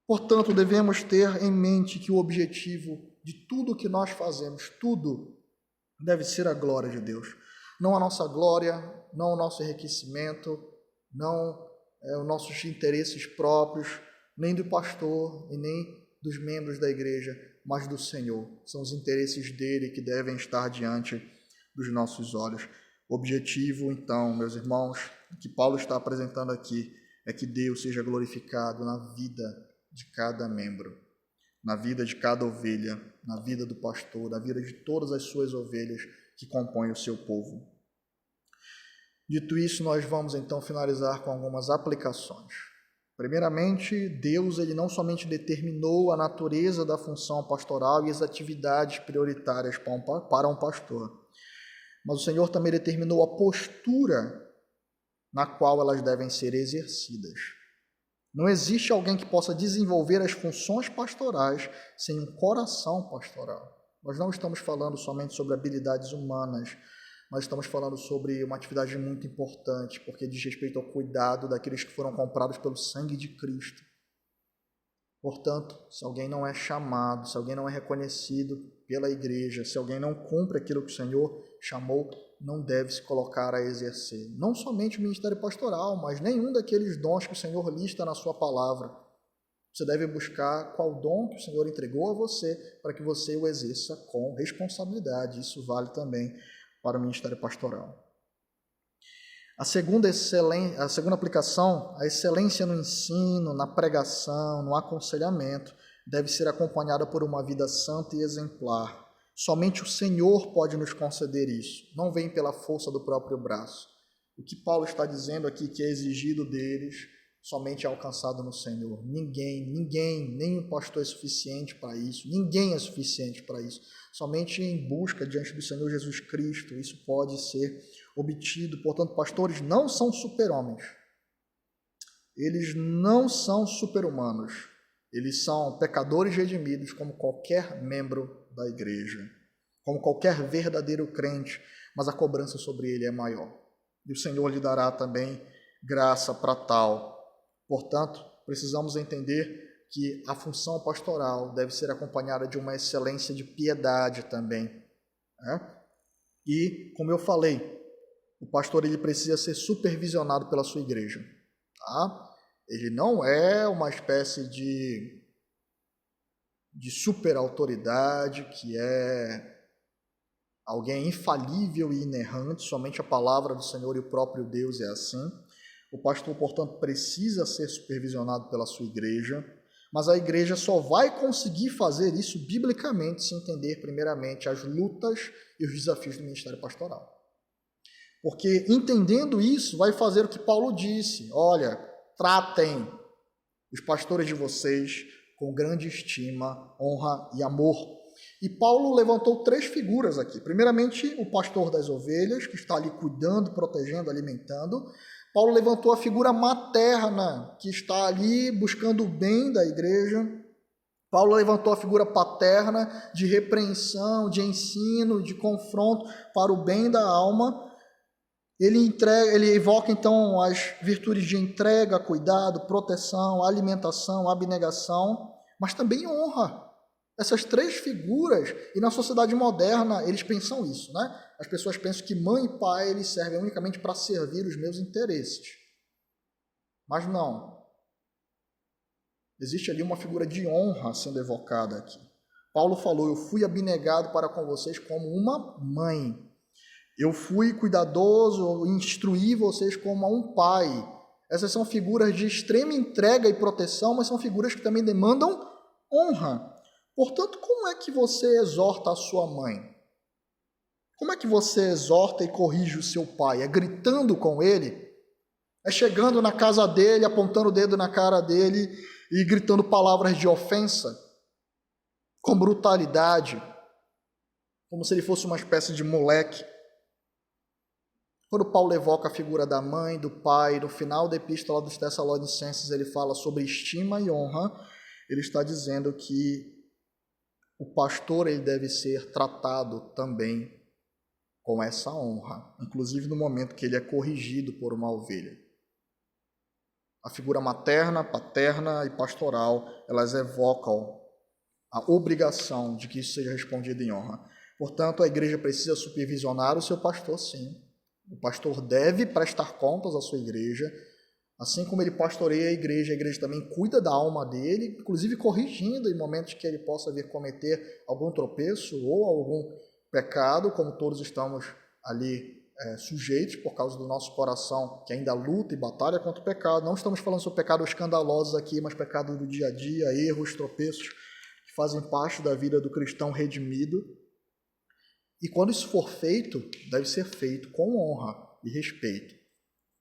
Portanto, devemos ter em mente que o objetivo de tudo que nós fazemos, tudo, deve ser a glória de Deus. Não a nossa glória, não o nosso enriquecimento, não os nossos interesses próprios, nem do pastor e nem dos membros da igreja, mas do Senhor. São os interesses dele que devem estar diante dos nossos olhos. O objetivo, então, meus irmãos, que Paulo está apresentando aqui, é que Deus seja glorificado na vida de cada membro, na vida de cada ovelha, na vida do pastor, na vida de todas as suas ovelhas que compõem o seu povo. Dito isso, nós vamos então finalizar com algumas aplicações. Primeiramente, Deus ele não somente determinou a natureza da função pastoral e as atividades prioritárias para um pastor, mas o Senhor também determinou a postura na qual elas devem ser exercidas. Não existe alguém que possa desenvolver as funções pastorais sem um coração pastoral. Nós não estamos falando somente sobre habilidades humanas, nós estamos falando sobre uma atividade muito importante, porque diz respeito ao cuidado daqueles que foram comprados pelo sangue de Cristo. Portanto, se alguém não é chamado, se alguém não é reconhecido pela igreja, se alguém não cumpre aquilo que o Senhor chamou, não deve se colocar a exercer. Não somente o ministério pastoral, mas nenhum daqueles dons que o Senhor lista na sua palavra. Você deve buscar qual dom que o Senhor entregou a você para que você o exerça com responsabilidade. Isso vale também para o ministério pastoral. A segunda aplicação, a excelência no ensino, na pregação, no aconselhamento, deve ser acompanhada por uma vida santa e exemplar. Somente o Senhor pode nos conceder isso, não vem pela força do próprio braço. O que Paulo está dizendo aqui que é exigido deles, somente é alcançado no Senhor. Ninguém, nem o pastor é suficiente para isso, ninguém é suficiente para isso. Somente em busca diante do Senhor Jesus Cristo, isso pode ser obtido. Portanto, pastores não são super-homens. Eles não são super-humanos. Eles são pecadores redimidos como qualquer membro da igreja, como qualquer verdadeiro crente, mas a cobrança sobre ele é maior. E o Senhor lhe dará também graça para tal. Portanto, precisamos entender que a função pastoral deve ser acompanhada de uma excelência de piedade também. E, como eu falei, o pastor ele precisa ser supervisionado pela sua igreja. Tá? Ele não é uma espécie de super autoridade, que é alguém infalível e inerrante, somente a palavra do Senhor e o próprio Deus é assim. O pastor, portanto, precisa ser supervisionado pela sua igreja, mas a igreja só vai conseguir fazer isso biblicamente se entender, primeiramente, as lutas e os desafios do ministério pastoral. Porque, entendendo isso, vai fazer o que Paulo disse. Olha, tratem os pastores de vocês com grande estima, honra e amor. E Paulo levantou 3 figuras aqui. Primeiramente, o pastor das ovelhas, que está ali cuidando, protegendo, alimentando. Paulo levantou a figura materna, que está ali buscando o bem da igreja. Paulo levantou a figura paterna, de repreensão, de ensino, de confronto para o bem da alma. Ele evoca, então, as virtudes de entrega, cuidado, proteção, alimentação, abnegação, mas também honra. Essas 3 figuras, e na sociedade moderna eles pensam isso, né? As pessoas pensam que mãe e pai eles servem unicamente para servir os meus interesses. Mas não. Existe ali uma figura de honra sendo evocada aqui. Paulo falou, eu fui abnegado para com vocês como uma mãe. Eu fui cuidadoso, instruí vocês como a um pai. Essas são figuras de extrema entrega e proteção, mas são figuras que também demandam honra. Portanto, como é que você exorta a sua mãe? Como é que você exorta e corrige o seu pai? É gritando com ele? É chegando na casa dele, apontando o dedo na cara dele e gritando palavras de ofensa? Com brutalidade? Como se ele fosse uma espécie de moleque? Quando Paulo evoca a figura da mãe, do pai, no final da epístola dos Tessalonicenses ele fala sobre estima e honra, ele está dizendo que o pastor ele deve ser tratado também com essa honra, inclusive no momento que ele é corrigido por uma ovelha. A figura materna, paterna e pastoral, elas evocam a obrigação de que isso seja respondido em honra. Portanto, a igreja precisa supervisionar o seu pastor, sim. O pastor deve prestar contas à sua igreja, assim como ele pastoreia a igreja também cuida da alma dele, inclusive corrigindo em momentos que ele possa vir cometer algum tropeço ou algum pecado, como todos estamos ali sujeitos por causa do nosso coração, que ainda luta e batalha contra o pecado. Não estamos falando sobre pecados escandalosos aqui, mas pecados do dia a dia, erros, tropeços, que fazem parte da vida do cristão redimido. E quando isso for feito, deve ser feito com honra e respeito.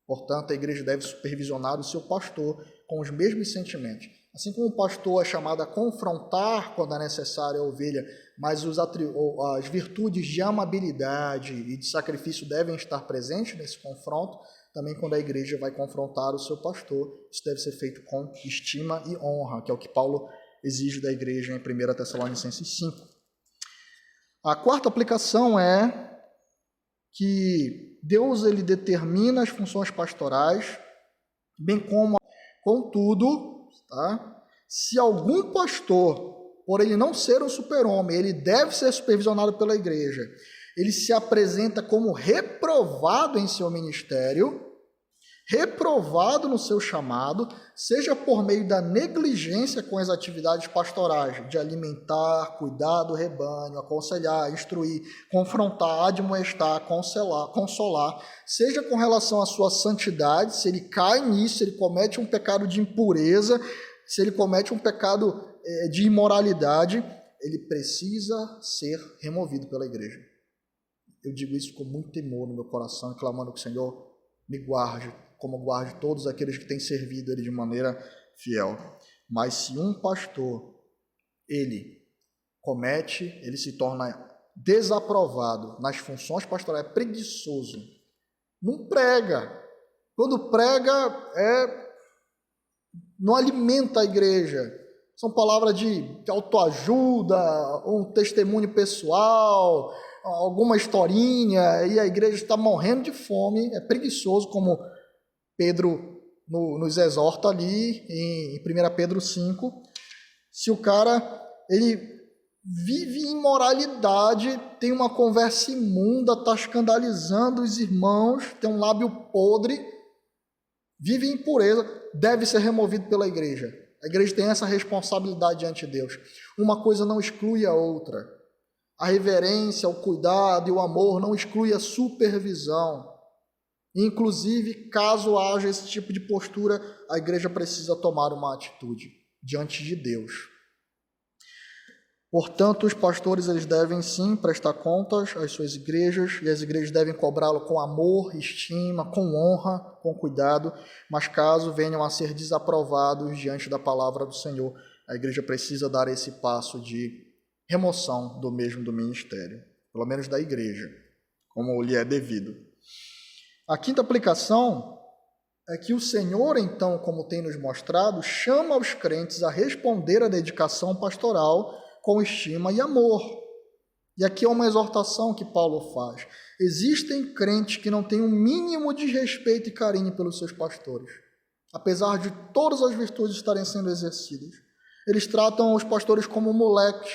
Portanto, a igreja deve supervisionar o seu pastor com os mesmos sentimentos. Assim como o pastor é chamado a confrontar quando é necessário a ovelha, mas as virtudes de amabilidade e de sacrifício devem estar presentes nesse confronto, também quando a igreja vai confrontar o seu pastor, isso deve ser feito com estima e honra, que é o que Paulo exige da igreja em 1 Tessalonicenses 5. A quarta aplicação é que Deus ele determina as funções pastorais, bem como, contudo, se algum pastor, por ele não ser um super-homem, ele deve ser supervisionado pela igreja, ele se apresenta como reprovado em seu ministério, reprovado no seu chamado, seja por meio da negligência com as atividades pastorais, de alimentar, cuidar do rebanho, aconselhar, instruir, confrontar, admoestar, consolar, seja com relação à sua santidade, se ele cai nisso, se ele comete um pecado de impureza, se ele comete um pecado de imoralidade, ele precisa ser removido pela igreja. Eu digo isso com muito temor no meu coração, clamando que o Senhor me guarde, como guarde todos aqueles que têm servido ele de maneira fiel. Mas se um pastor, ele se torna desaprovado nas funções pastorais, é preguiçoso, não prega. Quando prega, não alimenta a igreja. São palavras de autoajuda, um testemunho pessoal, alguma historinha, e a igreja está morrendo de fome, é preguiçoso, como Pedro nos exorta ali em 1 Pedro 5. Se o cara ele vive em imoralidade, tem uma conversa imunda, está escandalizando os irmãos, tem um lábio podre, vive em impureza, deve ser removido pela igreja. A igreja tem essa responsabilidade diante de Deus. Uma coisa não exclui a outra. A reverência, o cuidado e o amor não exclui a supervisão. Inclusive, caso haja esse tipo de postura, a igreja precisa tomar uma atitude diante de Deus. Portanto, os pastores eles devem sim prestar contas às suas igrejas, e as igrejas devem cobrá-lo com amor, estima, com honra, com cuidado, mas caso venham a ser desaprovados diante da palavra do Senhor, a igreja precisa dar esse passo de remoção do mesmo do ministério, pelo menos da igreja, como lhe é devido. A quinta aplicação é que o Senhor, então, como tem nos mostrado, chama os crentes a responder à dedicação pastoral com estima e amor. E aqui é uma exortação que Paulo faz. Existem crentes que não têm um mínimo de respeito e carinho pelos seus pastores, apesar de todas as virtudes estarem sendo exercidas. Eles tratam os pastores como moleques,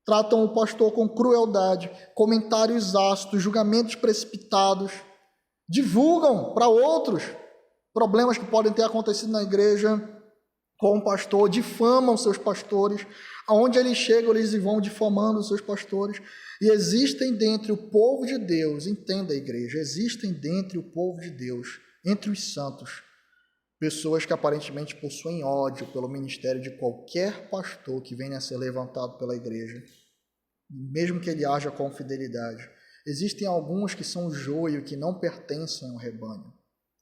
tratam o pastor com crueldade, comentários ácidos, julgamentos precipitados, divulgam para outros problemas que podem ter acontecido na igreja com o pastor, difamam seus pastores, aonde eles chegam, eles vão difamando os seus pastores, e existem dentre o povo de Deus, entenda a igreja, existem dentre o povo de Deus, entre os santos, pessoas que aparentemente possuem ódio pelo ministério de qualquer pastor que venha a ser levantado pela igreja, mesmo que ele haja com fidelidade. Existem alguns que são joio, que não pertencem ao rebanho,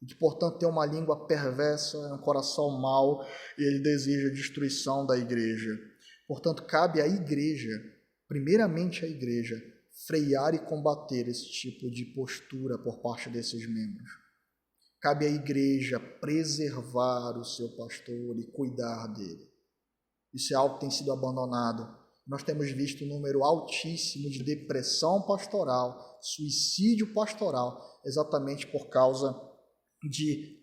e que, portanto, têm uma língua perversa, um coração mau, e ele deseja a destruição da igreja. Portanto, cabe à igreja, primeiramente à igreja, frear e combater esse tipo de postura por parte desses membros. Cabe à igreja preservar o seu pastor e cuidar dele. Isso é algo que tem sido abandonado. Nós temos visto um número altíssimo de depressão pastoral, suicídio pastoral, exatamente por causa de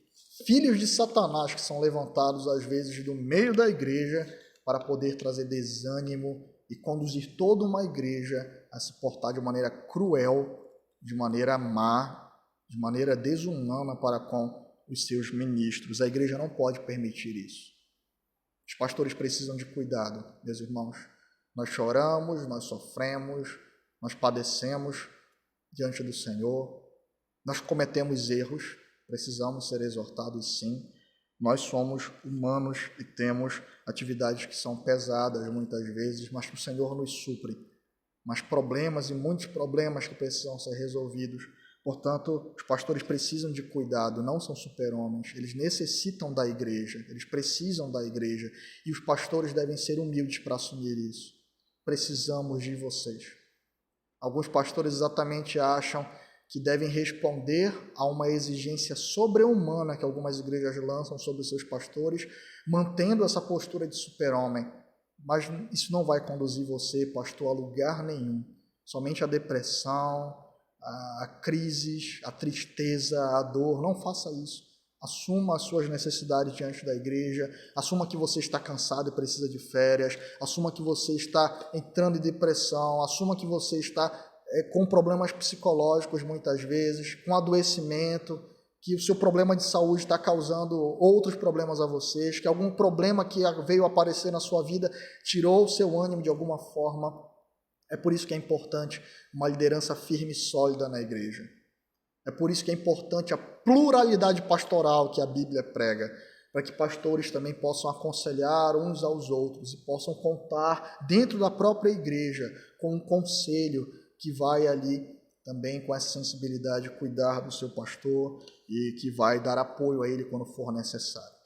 filhos de Satanás que são levantados, às vezes, do meio da igreja para poder trazer desânimo e conduzir toda uma igreja a se portar de maneira cruel, de maneira má, de maneira desumana para com os seus ministros. A igreja não pode permitir isso. Os pastores precisam de cuidado, meus irmãos. Nós choramos, nós sofremos, nós padecemos diante do Senhor, nós cometemos erros, precisamos ser exortados sim. Nós somos humanos e temos atividades que são pesadas muitas vezes, mas que o Senhor nos supre. Mas problemas e muitos problemas que precisam ser resolvidos, Portanto, os pastores precisam de cuidado, não são super-homens, eles necessitam da igreja, eles precisam da igreja, e os pastores devem ser humildes para assumir isso. Precisamos de vocês. Alguns pastores exatamente acham que devem responder a uma exigência sobre-humana que algumas igrejas lançam sobre seus pastores, mantendo essa postura de super-homem. Mas isso não vai conduzir você, pastor, a lugar nenhum. Somente a depressão, a crises, a tristeza, a dor. Não faça isso. Assuma as suas necessidades diante da igreja, assuma que você está cansado e precisa de férias, assuma que você está entrando em depressão, assuma que você está com problemas psicológicos muitas vezes, com adoecimento, que o seu problema de saúde está causando outros problemas a vocês, que algum problema que veio aparecer na sua vida tirou o seu ânimo de alguma forma. É por isso que é importante uma liderança firme e sólida na igreja. É por isso que é importante a pluralidade pastoral que a Bíblia prega, para que pastores também possam aconselhar uns aos outros e possam contar dentro da própria igreja com um conselho que vai ali também com essa sensibilidade cuidar do seu pastor e que vai dar apoio a ele quando for necessário.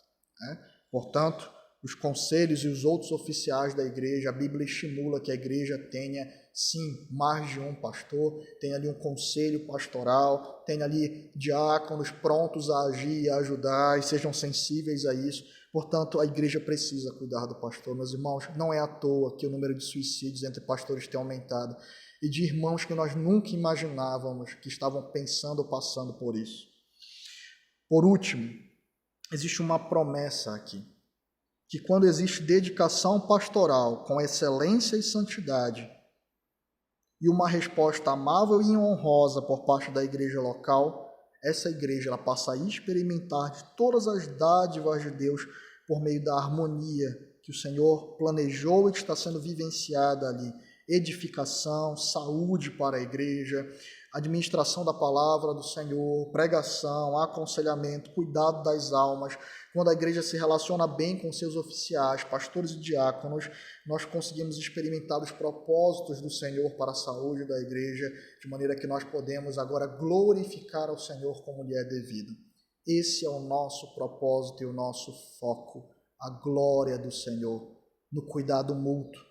Portanto, os conselhos e os outros oficiais da igreja, a Bíblia estimula que a igreja tenha, sim, mais de um pastor, tenha ali um conselho pastoral, tenha ali diáconos prontos a agir e a ajudar e sejam sensíveis a isso. Portanto, a igreja precisa cuidar do pastor. Meus irmãos, não é à toa que o número de suicídios entre pastores tem aumentado e de irmãos que nós nunca imaginávamos que estavam pensando ou passando por isso. Por último, existe uma promessa aqui, que quando existe dedicação pastoral com excelência e santidade e uma resposta amável e honrosa por parte da igreja local, essa igreja ela passa a experimentar de todas as dádivas de Deus por meio da harmonia que o Senhor planejou e que está sendo vivenciada ali. Edificação, saúde para a igreja, administração da palavra do Senhor, pregação, aconselhamento, cuidado das almas. Quando a igreja se relaciona bem com seus oficiais, pastores e diáconos, nós conseguimos experimentar os propósitos do Senhor para a saúde da igreja, de maneira que nós podemos agora glorificar ao Senhor como lhe é devido. Esse é o nosso propósito e o nosso foco, a glória do Senhor, no cuidado mútuo.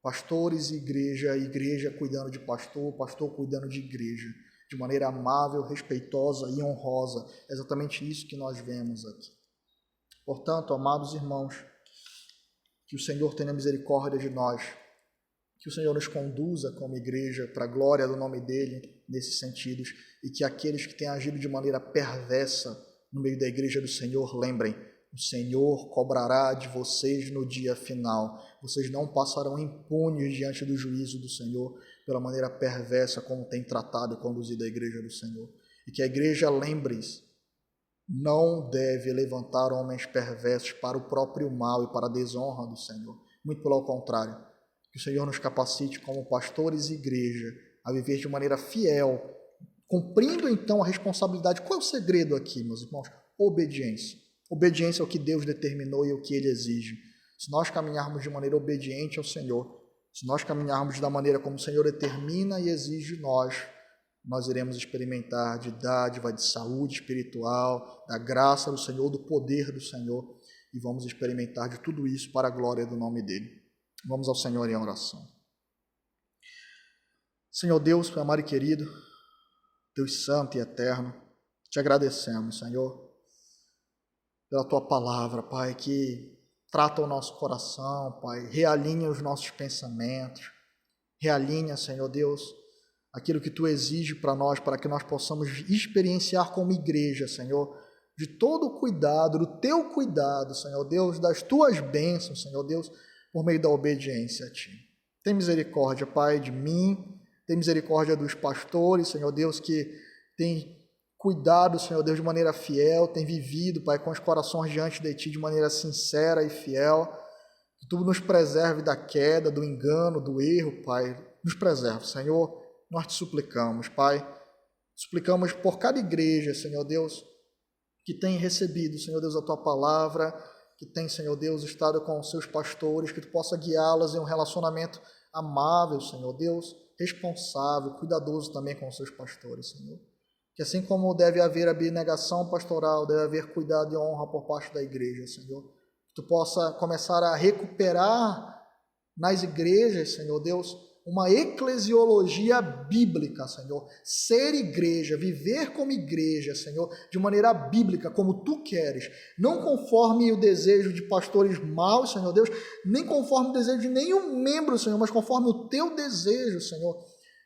Pastores e igreja cuidando de pastor, pastor cuidando de igreja, de maneira amável, respeitosa e honrosa. É exatamente isso que nós vemos aqui. Portanto, amados irmãos, que o Senhor tenha misericórdia de nós, que o Senhor nos conduza como igreja para a glória do nome dEle, nesses sentidos, e que aqueles que têm agido de maneira perversa no meio da igreja do Senhor, lembrem, o Senhor cobrará de vocês no dia final. Vocês não passarão impunes diante do juízo do Senhor pela maneira perversa como tem tratado e conduzido a igreja do Senhor. E que a igreja, lembre-se, não deve levantar homens perversos para o próprio mal e para a desonra do Senhor. Muito pelo contrário. Que o Senhor nos capacite como pastores e igreja a viver de maneira fiel, cumprindo então a responsabilidade. Qual é o segredo aqui, meus irmãos? Obediência. Obediência ao que Deus determinou e ao que Ele exige. Se nós caminharmos de maneira obediente ao Senhor, se nós caminharmos da maneira como o Senhor determina e exige de nós iremos experimentar de dádiva, de saúde espiritual, da graça do Senhor, do poder do Senhor, e vamos experimentar de tudo isso para a glória do nome dEle. Vamos ao Senhor em oração. Senhor Deus, Pai amado e querido, Deus santo e eterno, te agradecemos, Senhor, pela Tua palavra, Pai, que trata o nosso coração, Pai, realinha os nossos pensamentos, realinha, Senhor Deus, aquilo que Tu exige para nós, para que nós possamos experienciar como igreja, Senhor, de todo o cuidado, do Teu cuidado, Senhor Deus, das Tuas bênçãos, Senhor Deus, por meio da obediência a Ti. Tem misericórdia, Pai, de mim, tem misericórdia dos pastores, Senhor Deus, que tem cuidado, Senhor Deus, de maneira fiel, tem vivido, Pai, com os corações diante de Ti de maneira sincera e fiel. Que Tu nos preserve da queda, do engano, do erro, Pai. Nos preserve, Senhor. Nós Te suplicamos, Pai. Suplicamos por cada igreja, Senhor Deus, que tem recebido, Senhor Deus, a Tua palavra, que tem, Senhor Deus, estado com os seus pastores, que Tu possa guiá-las em um relacionamento amável, Senhor Deus, responsável, cuidadoso também com os seus pastores, Senhor. Que assim como deve haver abnegação pastoral, deve haver cuidado e honra por parte da igreja, Senhor. Que tu possa começar a recuperar nas igrejas, Senhor Deus, uma eclesiologia bíblica, Senhor. Ser igreja, viver como igreja, Senhor, de maneira bíblica, como tu queres. Não conforme o desejo de pastores maus, Senhor Deus, nem conforme o desejo de nenhum membro, Senhor, mas conforme o teu desejo, Senhor.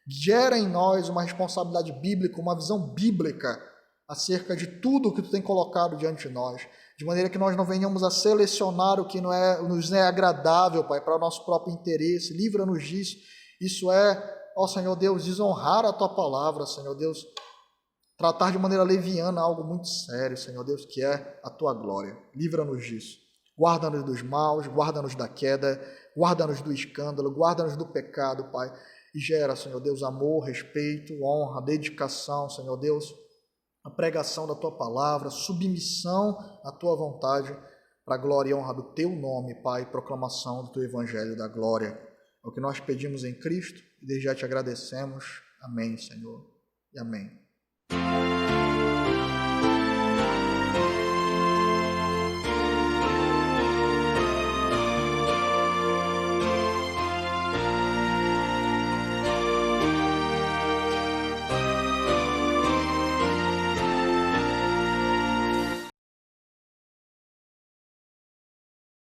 Gera em nós uma responsabilidade bíblica, uma visão bíblica acerca de tudo o que tu tem colocado diante de nós, de maneira que nós não venhamos a selecionar o que nos é agradável, Pai, para o nosso próprio interesse. Livra-nos disso. Isso é, ó Senhor Deus, desonrar a tua palavra, Senhor Deus, tratar de maneira leviana algo muito sério, Senhor Deus, que é a tua glória. Livra-nos disso. Guarda-nos dos maus, guarda-nos da queda, guarda-nos do escândalo, guarda-nos do pecado, Pai. E gera, Senhor Deus, amor, respeito, honra, dedicação, Senhor Deus, a pregação da tua palavra, submissão à tua vontade, para a glória e honra do teu nome, Pai, proclamação do teu evangelho da glória. É o que nós pedimos em Cristo e desde já te agradecemos. Amém, Senhor, e amém.